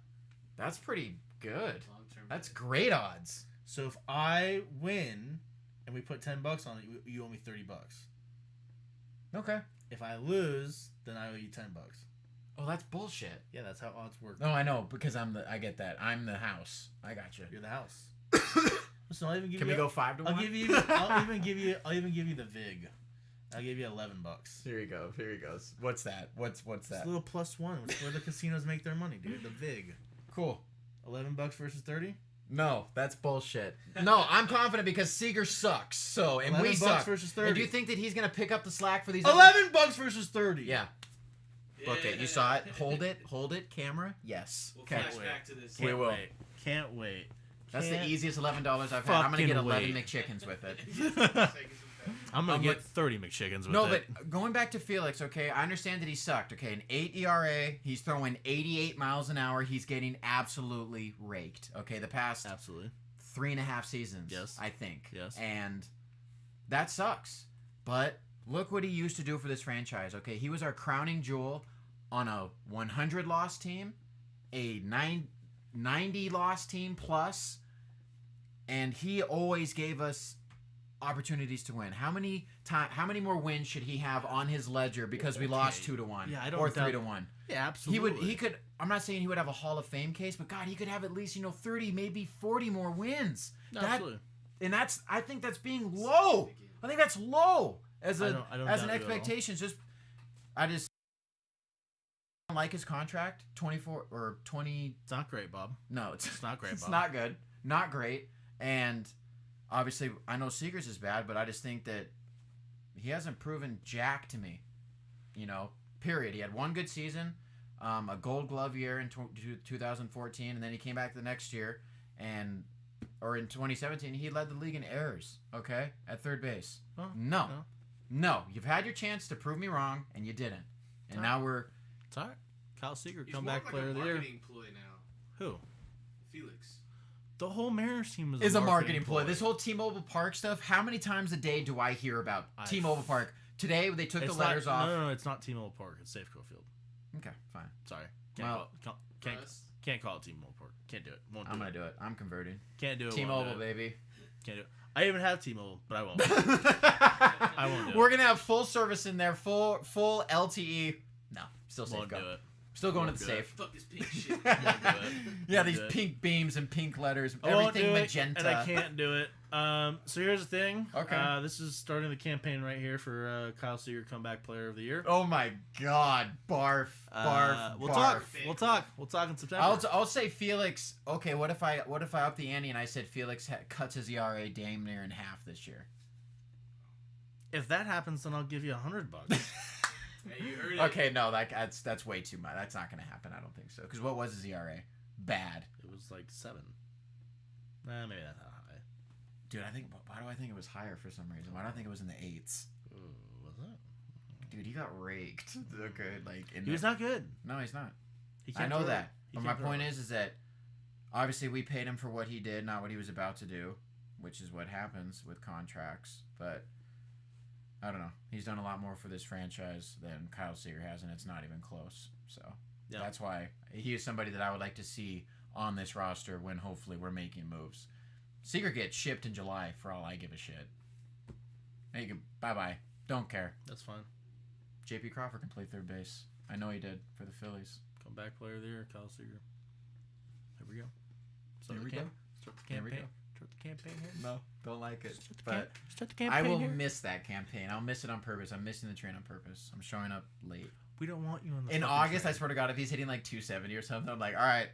That's pretty good. Long-term That's bet. great odds. So if I win and we put $10 on it, you owe me $30. Okay. If I lose, then I owe you $10. Oh, that's bullshit. Yeah, that's how odds work. No, I know because I get that. I'm the house. I got you. You're the house. Listen, I'll even give Can you. we go 5 to 1? I'll give you. I'll even give you. I'll even give you the vig. I'll give you $11. Here you go. Here he goes. What's that? What's It's that? a little +1. It's where the casinos make their money, dude. The vig. Cool. $11 versus 30. No, that's bullshit. No, I'm confident because Seager sucks. So and we $11 suck. versus 30. And do you think that he's gonna pick up the slack for these? $11 versus 30. Yeah. Book it. You saw it. Hold it. Hold it. Camera. Yes. We'll Okay. flash back to this. We will. Wait. Can't wait. That's the Can't easiest $11 I've had. I'm gonna get fucking 11 wait. McChickens with it. I'm gonna I'm get like- 30 McChickens with No, it. but going back to Felix, okay, I understand that he sucked. Okay, an 8 ERA, he's throwing 88 miles an hour. He's getting absolutely raked. Okay, the past Absolutely. 3.5 seasons, Yes. I think. Yes. And that sucks. But look what he used to do for this franchise. Okay, he was our crowning jewel on a 100 loss team, a 90 loss team plus, and he always gave us opportunities to win. How many more wins should he have on his ledger because we lost 2-1 Yeah, I don't or doubt- 3-1? Yeah, absolutely. He could. I'm not saying he would have a Hall of Fame case, but God, he could have at least 30, maybe 40 more wins. No, That- absolutely. and I think that's being low. I think that's low as I a don't as an doubt you at all. expectation. I just don't like his contract. 24 or 20. It's not great, Bob. No, it's It's not great, It's Bob. not good. Not great. And obviously, I know Seegers is bad, but I just think that he hasn't proven jack to me. Period. He had one good season, a Gold Glove year in 2014, and then he came back the next year, or in 2017, he led the league in errors. Okay, at third base. Oh, No. You've had your chance to prove me wrong, and you didn't. And now we're It's all right. Kyle Seager, He's comeback more player like of a the year. marketing ploy now. Who? Felix. The whole Mariners team is a marketing ploy. This whole T-Mobile Park stuff. How many times a day do I hear about T-Mobile Park? Today they took the letters off. No, it's not T-Mobile Park. It's Safeco Field. Okay, fine. Sorry. Well, Can't call it T-Mobile Park. Can't do it. Won't do I'm it. gonna do it. I'm converting. Can't do it. won't T-Mobile, do it. baby. Can't do it. I even have T-Mobile, but I won't. I won't do it. We're gonna have full service in there, full LTE. No, still Won't do Safeco. it. Still going Won't to the do it. safe. Fuck this pink shit. Won't do it. Yeah, Won't these do it. pink beams and pink letters, I won't everything do it, magenta. and I can't do it. So here's the thing. Okay. This is starting the campaign right here for Kyle Seager, comeback player of the year. Oh my God, barf, barf, We'll barf. talk. We'll talk in September. I'll say Felix. Okay, what if I up the ante and I said Felix cuts his ERA damn near in half this year? If that happens, then I'll give you $100. Hey, you heard it. Okay, no, that's way too much. That's not gonna happen. I don't think so. Because what was his ERA? Bad, It was like 7. Nah, maybe not that high. dude. Why do I think it was higher for some reason? Why do I think it was in the 8s? Ooh, was it? Dude, he got raked. Okay, like He was not good. No, he's not. He I can't know throw that. it. He But my can't throw point it. is that obviously we paid him for what he did, not what he was about to do, which is what happens with contracts. But I don't know. He's done a lot more for this franchise than Kyle Seager has, and it's not even close. So Yeah. that's why he is somebody that I would like to see on this roster when hopefully we're making moves. Seager gets shipped in July for all I give a shit. Hey, bye-bye. Don't care. That's fine. J.P. Crawford can play third base. I know he did for the Phillies. Comeback player of the year, Kyle Seager. Here we go. Here we go. Start the Here we campaign. go. Start the campaign here. No, don't like it. Start the, But start the I campaign will here. miss that campaign. I'll miss it on purpose. I'm missing the train on purpose. I'm showing up late. We don't want you on the In fucking August, train. I swear to God, if he's hitting like 270 or something, I'm like, all right,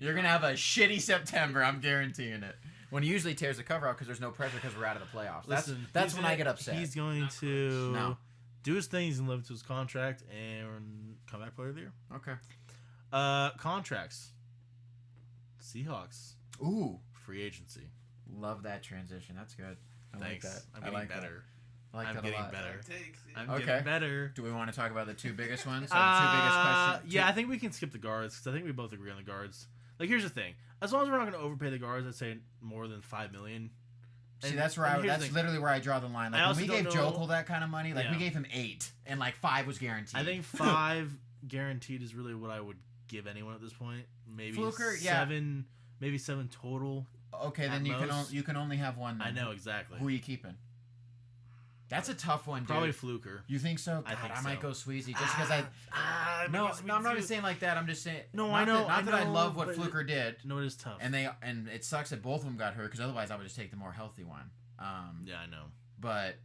you're going to have a shitty September. I'm guaranteeing it. When he usually tears the cover out because there's no pressure because we're out of the playoffs. Listen, that's he's when gonna- I get upset. He's going Not to No. do his thing. He's going to live up to his contract and comeback player of the year. Okay. Contracts. Seahawks. Ooh. Free agency. Love that transition. That's good. I Thanks. like that. I'm I getting like that. better. I like I'm that a getting lot. better. Takes it. I'm Okay. getting better. Do we want to talk about the two biggest ones? Or the two biggest questions? Yeah, I think we can skip the guards because I think we both agree on the guards. Like, here's the thing: as long as we're not going to overpay the guards, I'd say more than $5 million. See, And- that's where and here's the that's thing. literally where I draw the line. I Like when also we don't gave know- Jokel that kind of money, like we Yeah. gave him 8, and like 5 was guaranteed. I think 5 guaranteed is really what I would give anyone at this point. Maybe Fluker, yeah. 7, maybe 7 total. Okay, then At you most. can only have one. I then. know exactly. Who are you keeping? That's a tough one, dude. Probably Fluker. You think so? I God, think I might so. go Sweezy just because No, I'm not even saying like that. I'm just saying. No, not I know, That, not I that I know, love what but Fluker did, No, it is tough. and it sucks that both of them got hurt because otherwise I would just take the more healthy one. Yeah, I know. But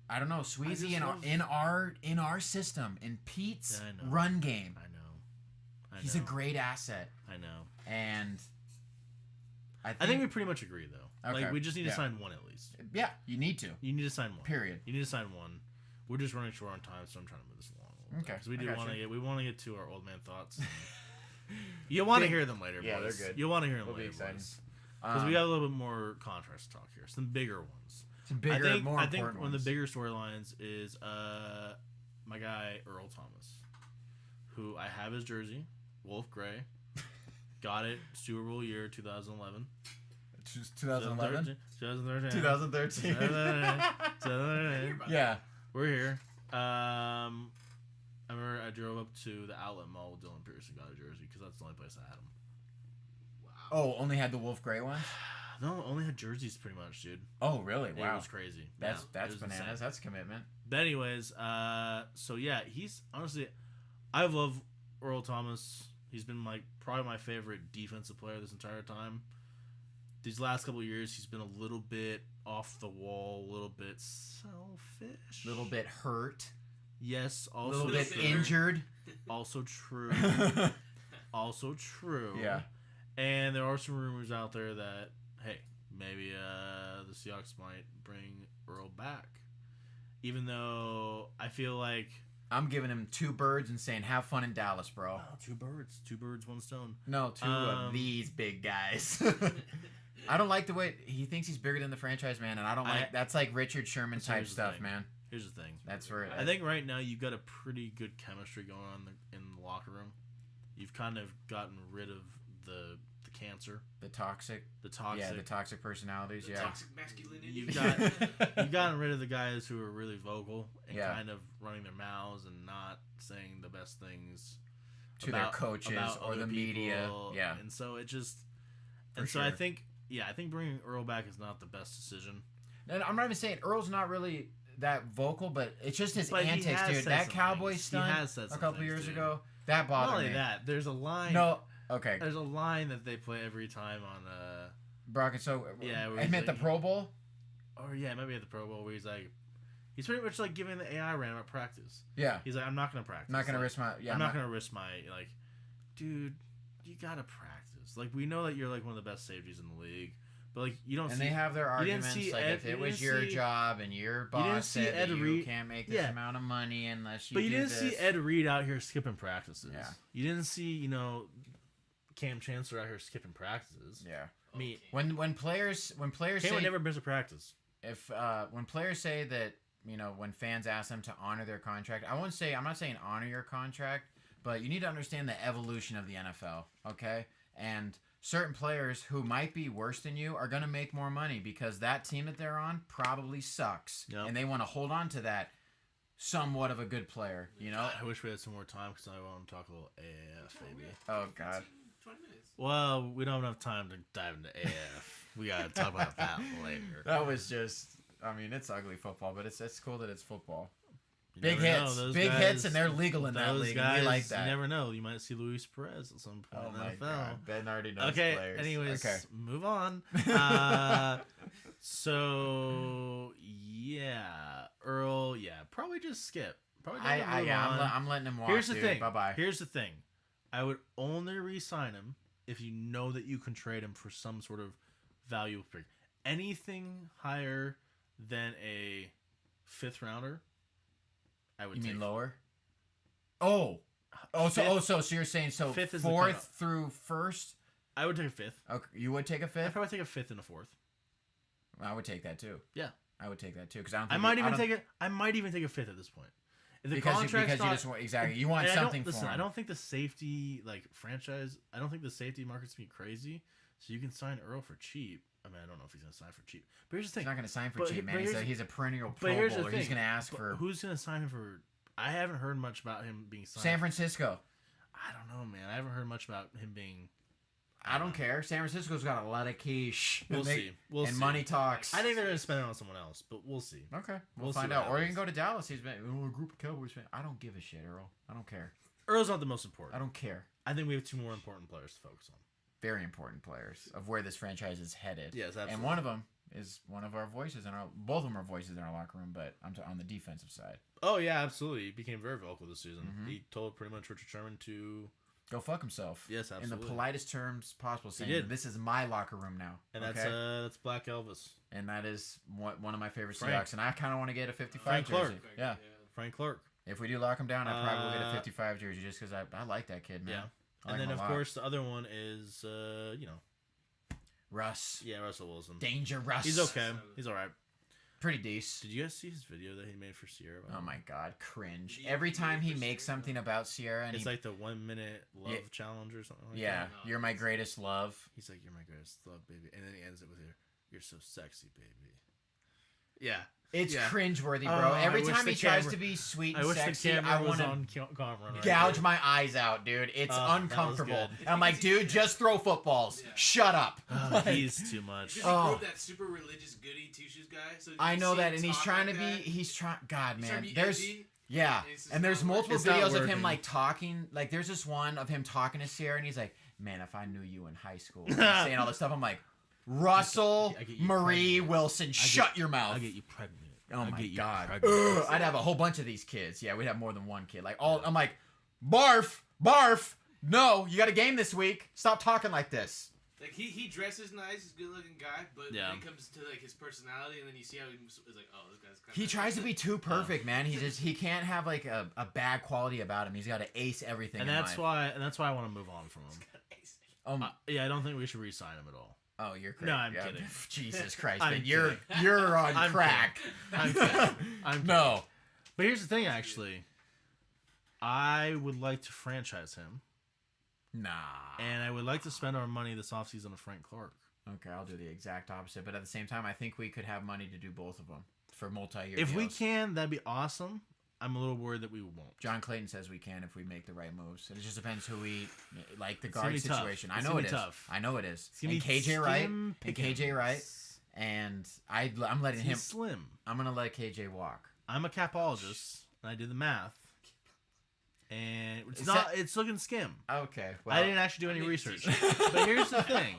I don't know. Sweezy just in love- in our system in Pete's Yeah, I know. run game, I know. he's a great asset, I know. and I think we pretty much agree though. Okay, Like we just need to yeah. sign one at least. yeah, you need to. You need to sign one. Period. You need to sign one. We're just running short on time, so I'm trying to move this along a little Okay, bit. 'Cause we I got want you. to get to our old man thoughts. And You want to hear them later, Yeah, boys. they're good. You want to hear them They'll be later, exciting. boys. Because we got a little bit more contrast to talk here. Some bigger ones. some bigger, more I think important one of ones. the bigger storylines is my guy Earl Thomas, who I have his jersey, Wolf Gray. Got it Super Bowl year 2011. 2011? 2013. 2013. 2013. Yeah. We're here. I remember I drove up to the outlet mall with Dylan Pierce and got a jersey because that's the only place I had him. Oh, only had the Wolf Gray one? No, only had jerseys pretty much, dude. Oh, really? It Wow. was crazy. That's Yeah, it was bananas. insane. That's a commitment. But anyways, so yeah, he's honestly, I love Earl Thomas. He's been like probably my favorite defensive player this entire time. These last couple of years, he's been a little bit off the wall, a little bit selfish, A little bit hurt. yes, A also little bit true. injured. Also true. Also true. Yeah. And there are some rumors out there that, hey, maybe the Seahawks might bring Earl back. Even though I feel like... I'm giving him 2 birds and saying, have fun in Dallas, bro. Oh, 2 birds. 2 birds, 1 stone. No, 2 of these big guys. I don't like the way he thinks he's bigger than the franchise, man, and I don't like... That's like Richard Sherman type here's the stuff, thing. man. Here's the thing. That's where... I think right now you've got a pretty good chemistry going on in the locker room. You've kind of gotten rid of the cancer, the toxic... the toxic... Yeah, the toxic personalities, The yeah. toxic masculinity. You've gotten rid of the guys who are really vocal and Yeah. kind of running their mouths and not saying the best things To their coaches about or other the media. people. Yeah. And so it just... For And so I sure. think bringing Earl back is not the best decision. And I'm not even saying Earl's not really that vocal, but it's just his But he antics, has dude. said That some Cowboy things. He stunt has said a some couple things, years dude. ago, that Not bothered only me. that, there's a line... No, okay. There's a line that they play every time on... Brock, and so Yeah, where I he's meant the like- Pro Bowl. Or yeah, maybe at the Pro Bowl where he's pretty much like giving the AI random at practice. Yeah, He's like, I'm not gonna practice. I'm not gonna Like, risk my. Yeah, I'm not gonna risk my like, dude. You gotta practice. Like we know that you're like one of the best safeties in the league, but like you don't. And see, they have their you didn't arguments. see Like Ed- if you it was didn't your see- job and your didn't boss see said Ed that you Reed- can't make this Yeah. amount of money unless you. But you do didn't this. see Ed Reed out here skipping practices. Yeah. You didn't see Cam Chancellor out here skipping practices. Yeah. Me. When players Cam say would never miss a practice. if when players say that when fans ask them to honor their contract, I'm not saying honor your contract, but you need to understand the evolution of the NFL, okay? And certain players who might be worse than you are going to make more money because that team that they're on probably sucks, Yep. and they want to hold on to that somewhat of a good player, I wish we had some more time because I want to talk a little AAF, baby. Oh God. 20 minutes. Well, we don't have enough time to dive into AF. We gotta talk about that later. That was just. I mean, it's ugly football, but it's cool that it's football. You Big never know, hits, those big guys- hits, and they're legal in that those league. Guys, And we like that. You never know. You might see Luis Perez at some point Oh in the my NFL. God, Ben already knows Okay. players. Anyways, okay. move on. So yeah, Earl. Yeah, probably just skip. Probably just move on. I'm letting him walk. Here's the thing. Bye bye. Here's the thing. I would only re-sign him if you know that you can trade him for some sort of value pick. Anything higher than a 5th rounder, I would You take. mean lower? Oh, so you're saying so Fifth is the 4th cutoff. through 1st? I would take a 5th. Okay, you would take a I'd 5th? probably take a 5th and a 4th. I would take that too. Yeah. I would take that too because I don't. I Think might I even don't- take it. I might even take a 5th at this point. If the because contract's you not, just want exactly you want and I don't- something listen, for him. I don't think the safety franchise. I don't think the safety market's gonna be crazy. So you can sign Earl for cheap. I mean, I don't know if he's gonna sign for cheap. But here's the thing. He's not going to sign for But cheap, he- man. but here's- He's a perennial But Pro here's the Bowler. thing. He's going to ask But for who's gonna sign him for? I haven't heard much about him being signed. San Francisco. I don't know, man. I haven't heard much about him being. I don't care. San Francisco's got a lot of quiche. We'll And they- see. We'll and see. money talks. I think they're gonna spend it on someone else, but we'll see. Okay, We'll we'll see find what out. Or you happens. can go to Dallas. He's been a group of Cowboys fans. I don't give a shit, Earl. I don't care. Earl's not the most important. I don't care. I think we have 2 more important players to focus on. Very important players of where this franchise is headed. Yes, absolutely. And one of them is one of our voices in our. Both of them are voices in our locker room, but I'm on the defensive side. Oh yeah, absolutely. He became very vocal this season. Mm-hmm. He told pretty much Richard Sherman to, Go fuck himself. Yes, In absolutely. the politest terms possible, saying did. this is my locker room now. and okay? that's Black Elvis, And that is one of my favorite Frank. Seahawks. And I kind of want to get a 55 Frank jersey. Clark. Yeah. Frank Clark. If we do lock him down, I probably will get a Uh, 55 jersey just because I like that kid, man. Yeah. I like And then him a of lot. course the other one is Russ. yeah, Russell Wilson. Danger Russ. He's okay. He's all right. Pretty decent. Did you guys see his video that he made for Sierra? Oh my god, cringe. Yeah, Every he time made he for makes Sierra. something about Sierra and It's he, like the 1 minute love Yeah. challenge or something like yeah, that. No, you're my it's- greatest love. He's like, "You're my greatest love, baby," and then he ends it with "You're so sexy, baby." Yeah, It's Yeah. cringeworthy, Oh, bro. I Every wish time the he tries camera- to be sweet I and wish sexy, the camera I was want to on camera. Right gouge there. my eyes out, dude. It's That was uncomfortable. good. And I'm like, dude, just throw footballs. Yeah. Shut up. Oh, Like, he's too much. Because he Oh. grew up that super religious goody two shoes guy. So I you know see that, him and he's talk trying like to be. that, He's trying. God, he's trying man, to be there's. edgy. Yeah, It's just and there's not multiple It's not videos of him working. like talking. Like there's this one of him talking to Sierra, and he's like, "Man, if I knew you in high school," and saying all this stuff. I'm like, Russell I get you Marie pregnant. Wilson, shut your mouth. I'll get you pregnant. Oh I'll my get you god, pregnant. Ugh, I'd have a whole bunch of these kids. Yeah, we'd have more than one kid. Like all, I'm like, barf, barf. No, you got a game this week. Stop talking like this. Like he dresses nice, he's a good looking guy, but Yeah. when it comes to like his personality, and then you see how he's like, oh, this guy's kind He tries to be too perfect, man. He can't have like a bad quality about him. He's got to ace everything. And in that's life. why I want to move on from him. Yeah, I don't think we should re-sign him at all. Oh, you're crazy. No, I'm kidding. Jesus Christ, I'm man, you're kidding. you're on I'm crack. I'm kidding. I'm No. But here's the thing, actually. I would like to franchise him, Nah. and I would like to spend our money this offseason on Frank Clark. Okay, I'll do the exact opposite. But at the same time, I think we could have money to do both of them for multi-year If we deals. can, that'd be awesome. I'm a little worried that we won't. John Clayton says we can if we make the right moves. It just depends who we like. The It's gonna guard be tough. situation. I It's know gonna it be is. tough. I know it is. It's gonna And be KJ Wright. slim And KJ Wright. pickings. And I'm letting him. He's slim. I'm gonna let KJ walk. I'm a capologist, and I did the math, and it's Is not. that- It's looking skim. Okay. Well, I didn't actually do any research. But here's the thing: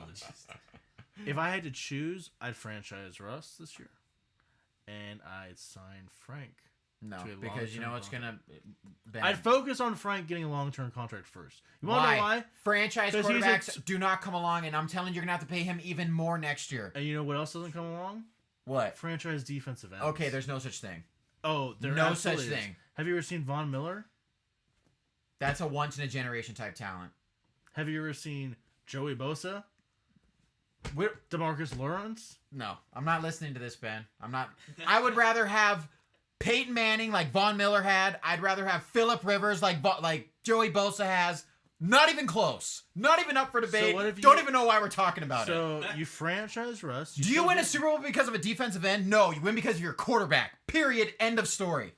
if I had to choose, I'd franchise Russ this year, and I'd sign Frank. No, to a because you know long-term it's gonna. Ben, I'd focus on Frank getting a long-term contract first. You want to why? know why? Franchise 'Cause he's quarterbacks do not come along, and I'm telling you, you're gonna have to pay him even more next year. And you know what else doesn't come along? What? Franchise defensive ends. Okay, there's no such thing. Oh, there no absolutely such is. thing. Have you ever seen Von Miller? That's a once in a generation type talent. Have you ever seen Joey Bosa? We're, DeMarcus Lawrence? no, I'm not listening to this, Ben. I'm not. I would rather have Peyton Manning like Von Miller had. I'd rather have Phillip Rivers like Joey Bosa has. Not even close. Not even up for debate. what if you- Don't even know why we're talking about it. So you franchise Russ. Do you still win a get- Super Bowl because of a defensive end? No, you win because of your quarterback. Period. End of story.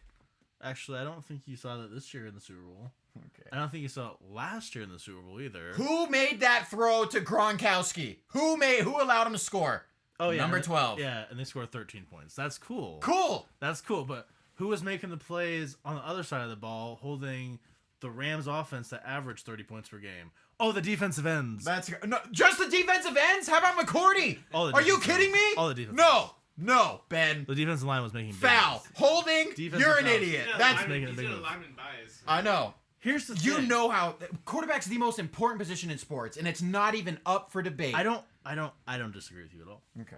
Actually, I don't think you saw that this year in the Super Bowl. Okay. I don't think you saw it last year in the Super Bowl either. Who made that throw to Gronkowski? Who allowed him to score? Oh yeah, Number and- 12. Yeah, and they scored 13 points. That's cool. Cool. That's cool. But who was making the plays on the other side of the ball, holding the Rams offense that averaged 30 points per game? Oh, the defensive ends. That's no, just the defensive ends. How about McCourty? All the Are you defensive kidding me? ends. All the defensive No, Ben. The defensive line was making big Foul. ones. Holding. Defensive You're an foul. idiot. Yeah, That's. making a he's big got a move. lineman bias. I know. Here's the You thing. know how quarterback's the most important position in sports, and it's not even up for debate. I don't disagree with you at all. Okay.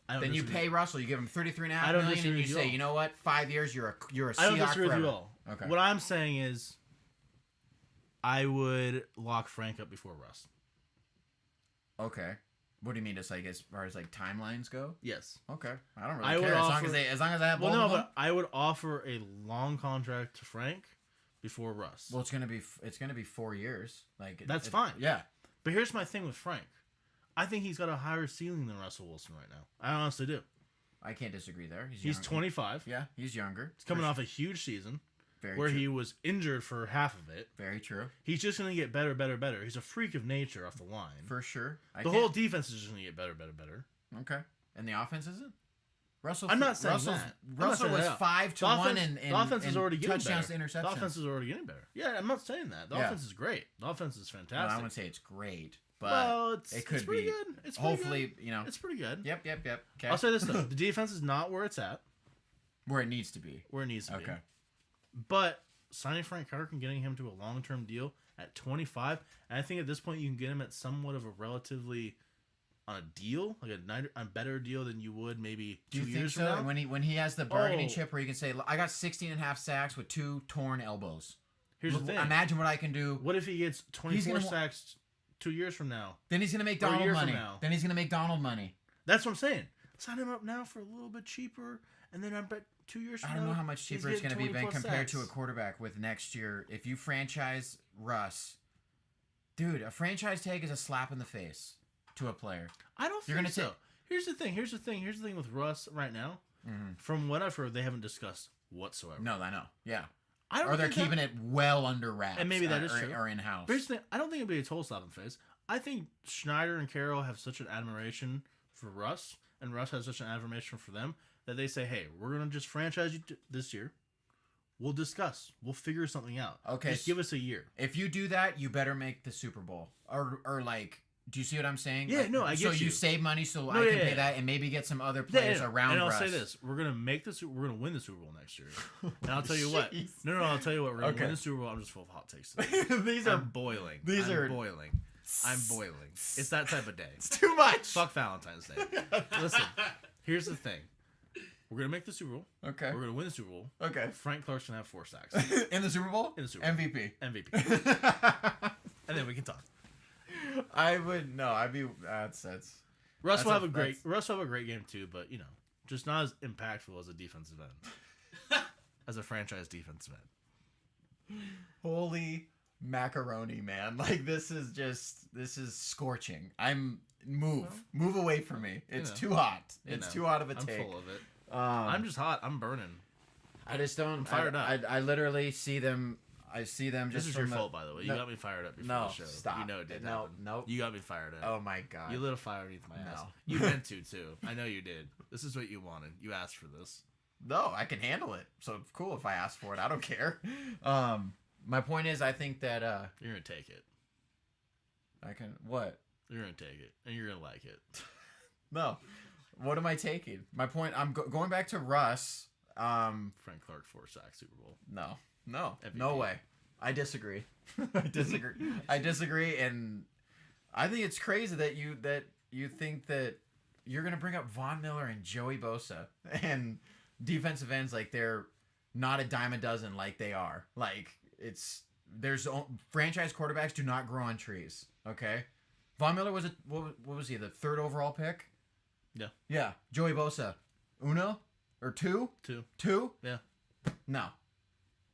I don't Then you disagree. pay Russell. You give him $33.5 I don't million, and disagree you with you say, all. you know what? 5 years, you're a I don't Seahawk disagree with you forever. all. Okay. What I'm saying is, I would lock Frank up before Russ. Okay. What do you mean, just like as far as like timelines go? Yes. Okay. I don't I really would care offer- as long as I have Well, both no, of them. but I would offer a long contract to Frank before Russ. Well, it's gonna be 4 years. Like That's fine. Yeah. But here's my thing with Frank. I think he's got a higher ceiling than Russell Wilson right now. I honestly do. I can't disagree there. He's younger. 25. Yeah, he's younger. He's coming off a huge season Very where true. he was injured for half of it. Very true. He's just going to get better, better, better. He's a freak of nature off the line. For sure. The whole defense is just going to get better, better, better. Okay. And the offense isn't? Russell I'm not saying Russell's- that. I'm not Russell saying was that. 5 to The 1 offense, and the offense is already getting touchdowns better. to interceptions. The offense is already getting better. Yeah, I'm not saying that. The Yeah. offense is great. The offense is Well, fantastic. I wouldn't say it's great, but well, it could it's pretty be. good. It's pretty Hopefully, good. you know. It's pretty good. Yep. Okay. I'll say this though: the defense is not where it's at, Where it needs to be. where it needs to be. Okay. But signing Frank Clark and getting him to a long-term deal at 25, and I think at this point you can get him at somewhat of a relatively on a deal, like a better deal than you would maybe Do 2 you think years so? from now. When he has the bargaining Oh. chip where you can say, I got 16 and a half sacks with 2 torn elbows. Here's the thing. Imagine what I can do. What if he gets 24 gonna wa- sacks 2 years from now? Then he's gonna make Or a Donald year from money. now. Then he's gonna make Donald money. That's what I'm saying. Sign him up now for a little bit cheaper, and then I bet 2 years from I now. don't know how much cheaper he's it's gonna be getting than 20+ compared to a sacks. quarterback with next year. If you franchise Russ, dude, a franchise tag is a slap in the face to a player. I don't You're think gonna so. Here's the thing with Russ right now. Mhm. From what I've heard, they haven't discussed whatsoever. No, I know. Yeah. I don't Or they're think that- keeping it well under wraps. And maybe that is or, true. Or in house. But here's the thing, I don't think it'd be a total slap in the face. I think Schneider and Carroll have such an admiration for Russ, and Russ has such an admiration for them, that they say, hey, we're going to just franchise you this year. We'll discuss. We'll figure something out. Okay, Just give us a year. If you do that, you better make the Super Bowl. Or like, do you see what I'm saying? Yeah, Like, no, I So get you you. save money so No, I can yeah, pay yeah. that and maybe get some other players around And I'll Russ. say this: we're gonna we're gonna win the Super Bowl next year. And I'll tell you what. Jeez. No, I'll tell you what. We're gonna Okay. win the Super Bowl. I'm just full of hot takes today. These I'm boiling. these I'm are- boiling. I'm boiling. It's that type of day. too much. Fuck Valentine's Day. Listen, here's the thing. We're gonna make the Super Bowl. Okay. We're gonna win the Super Bowl. Okay. Frank Clark's gonna have 4 sacks. In the Super Bowl? In the Super Bowl. MVP. MVP. And then we can talk. I'd be that's Russ That's will a- have a great that's- Russ will have a great game too, but just not as impactful as a defensive end. As a franchise defensive end. holy macaroni, man. Like this is scorching. Move away from me. It's know. too hot. You It's know, too hot of a I'm take. full of it. I'm I'm just hot. I'm burning. I just don't. I'm fired up. I literally see them. I see them just. This is from your the- fault, by the way. You No. got me fired up before No, the show. stop. You know it did No, happen. nope. You got me fired up. Oh my god. You lit a fire underneath my ass. No. You meant to too. I know you did. This is what you wanted. You asked for this. No, I can handle it. So cool if I ask for it. I don't care. My point is, I think that You're gonna take it. I can. What? You're gonna take it, and you're gonna like it. No. What am I taking? My point. I'm going back to Russ. Frank Clark 4-sack Super Bowl. No, MVP. no way. I disagree. I disagree, and I think it's crazy that you think that you're gonna bring up Von Miller and Joey Bosa and defensive ends like they're not a dime a dozen like they are. Like franchise quarterbacks do not grow on trees. Okay, Von Miller was what was he, the 3rd overall pick? Yeah. Yeah. Joey Bosa, uno or two? 2. Two? Yeah. No.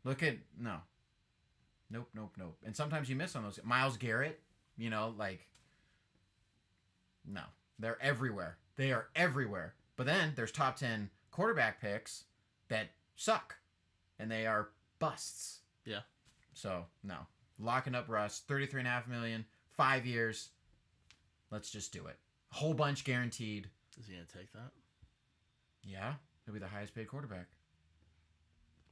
Nope. And sometimes you miss on those. Myles Garrett, no. They're everywhere. They are everywhere. But then there's top 10 quarterback picks that suck. And they are busts. Yeah. So, no. Locking up Russ, $33.5 million, 5 years. Let's just do it. Whole bunch guaranteed. Is he gonna take that? Yeah. He'll be the highest paid quarterback.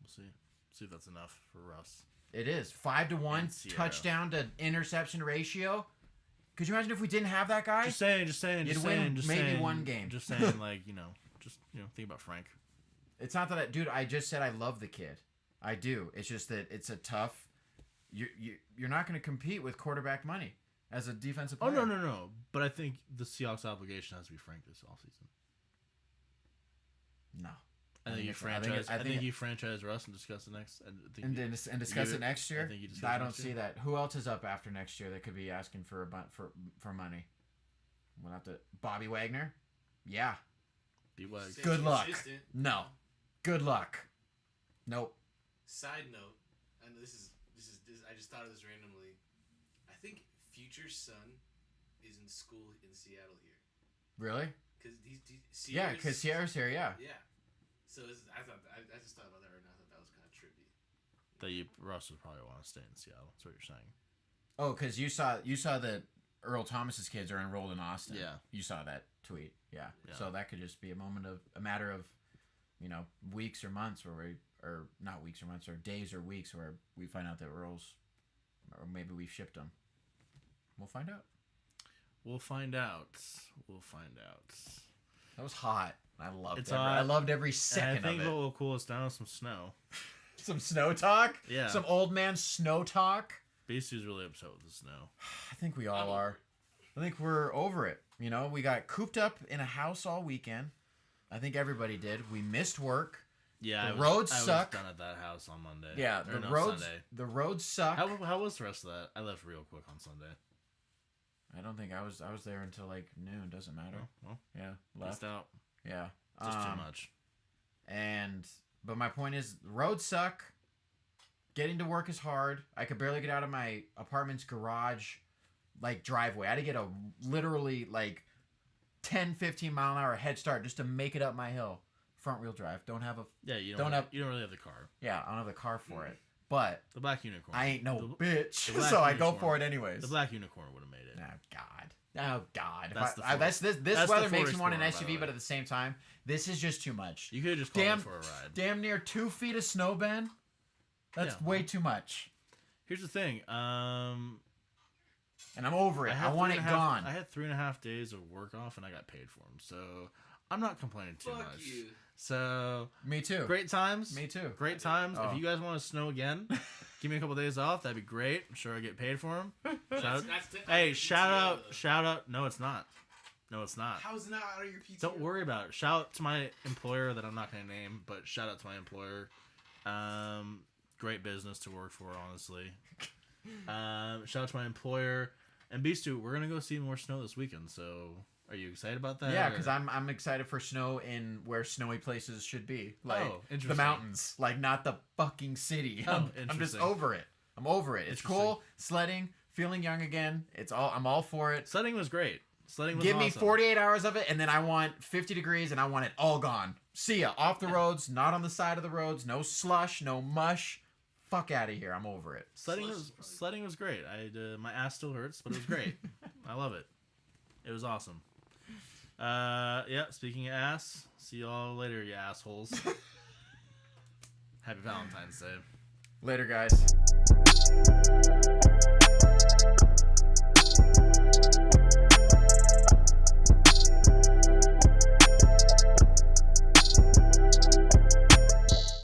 We'll see. See if that's enough for Russ. It is 5-1 And Sierra. touchdown to interception ratio. Could you imagine if we didn't have that guy? Just saying. You'd win maybe one game. Just saying, think about Frank. It's not that, dude. I just said I love the kid. I do. It's just that it's a tough. You're not going to compete with quarterback money as a defensive Oh player. no! But I think the Seahawks' obligation has to be Frank this offseason. No. I think you franchise. I think you franchise Russ and discuss it next. And discuss it next year. I think you discuss I it don't next see year. that. Who else is up after next year that could be asking for money? We'll have to. Bobby Wagner. Yeah. B-Wag. Stay Good luck. consistent. No. Good luck. Nope. Side note, I know this is I just thought of this randomly. I think Future's son is in school in Seattle here Really? because Yeah, because Sierra's here. Yeah. Yeah. So I just thought about that right now. I thought that was kind of trippy. That Russ would probably want to stay in Seattle. That's what you're saying. Oh, because you saw that Earl Thomas's kids are enrolled in Austin. Yeah. You saw that tweet. Yeah. Yeah. So that could just be a matter of, weeks or months or not weeks or months or days or weeks where we find out that Earl's, or maybe we've shipped them. We'll find out. We'll find out. We'll find out. That was hot. I loved It's it. hot. I loved every And second I think of what it. will cool us down is some snow. Some snow talk. Yeah. Some old man snow talk. Beastie's really upset with the snow. I think we all are. I think we're over it. We got cooped up in a house all weekend. I think everybody did. We missed work. Yeah, The roads I suck. was done at that house on Monday. Yeah, Or the no, roads. Sunday. The roads suck. How was the rest of that? I left real quick on Sunday. I don't think I was there until like noon. Doesn't matter. Well, Yeah, left. left out. Yeah, Just too much. But my point is, roads suck. Getting to work is hard. I could barely get out of my apartment's garage, like driveway. I had to get a literally like 10, 15 mile an hour head start just to make it up my hill. Front wheel drive. Don't have a Yeah, you don't don't really have the car. yeah. I don't have the car for it. But The black unicorn. I ain't no the, bitch, the black so I go unicorn. for it anyways. The black unicorn would have made it. Oh God. Oh God. That's If the I- Forest- this that's the weather makes me Forest want an Explorer, by the SUV, way. but at the same time, this is just too much. You could have just called Damn- it for a ride. Damn near 2 feet of snow, Ben. That's Yeah. way too much, Here's the thing. and I'm over it. I had want it 3.5 gone. I had 3.5 days of work off, and I got paid for them, so I'm not complaining too Fuck much. you. So Me too. great times. Me too. Great times. Oh. If you guys want to snow again, give me a couple days off. That'd be great. I'm sure I get paid for them. That's Hey, PTO, shout though. out. No, it's not. No, it's not. How is it not out of your PTO? Don't worry about it. Shout out to my employer that I'm not going to name, but shout out to my employer. Great business to work for, honestly. Shout out to my employer. And Beastu, we're going to go see more snow this weekend, so are you excited about that? Yeah, or- because I'm excited for snow in where snowy places should be, like Oh, the interesting. mountains, like not the fucking city. Oh, I'm just interesting. over it. I'm over it. It's cool. Sledding, feeling young again. I'm all for it. Sledding was great. Sledding was Give me awesome. 48 hours of it, and then I want 50 degrees, and I want it all gone. See ya. Off the roads, not on the side of the roads. No slush, no mush. Fuck out of here. I'm over it. Sledding was great. My ass still hurts, but it was great. I love it. It was awesome. Yeah. Speaking of ass, see y'all later, you assholes. Happy Valentine's Day. Later, guys.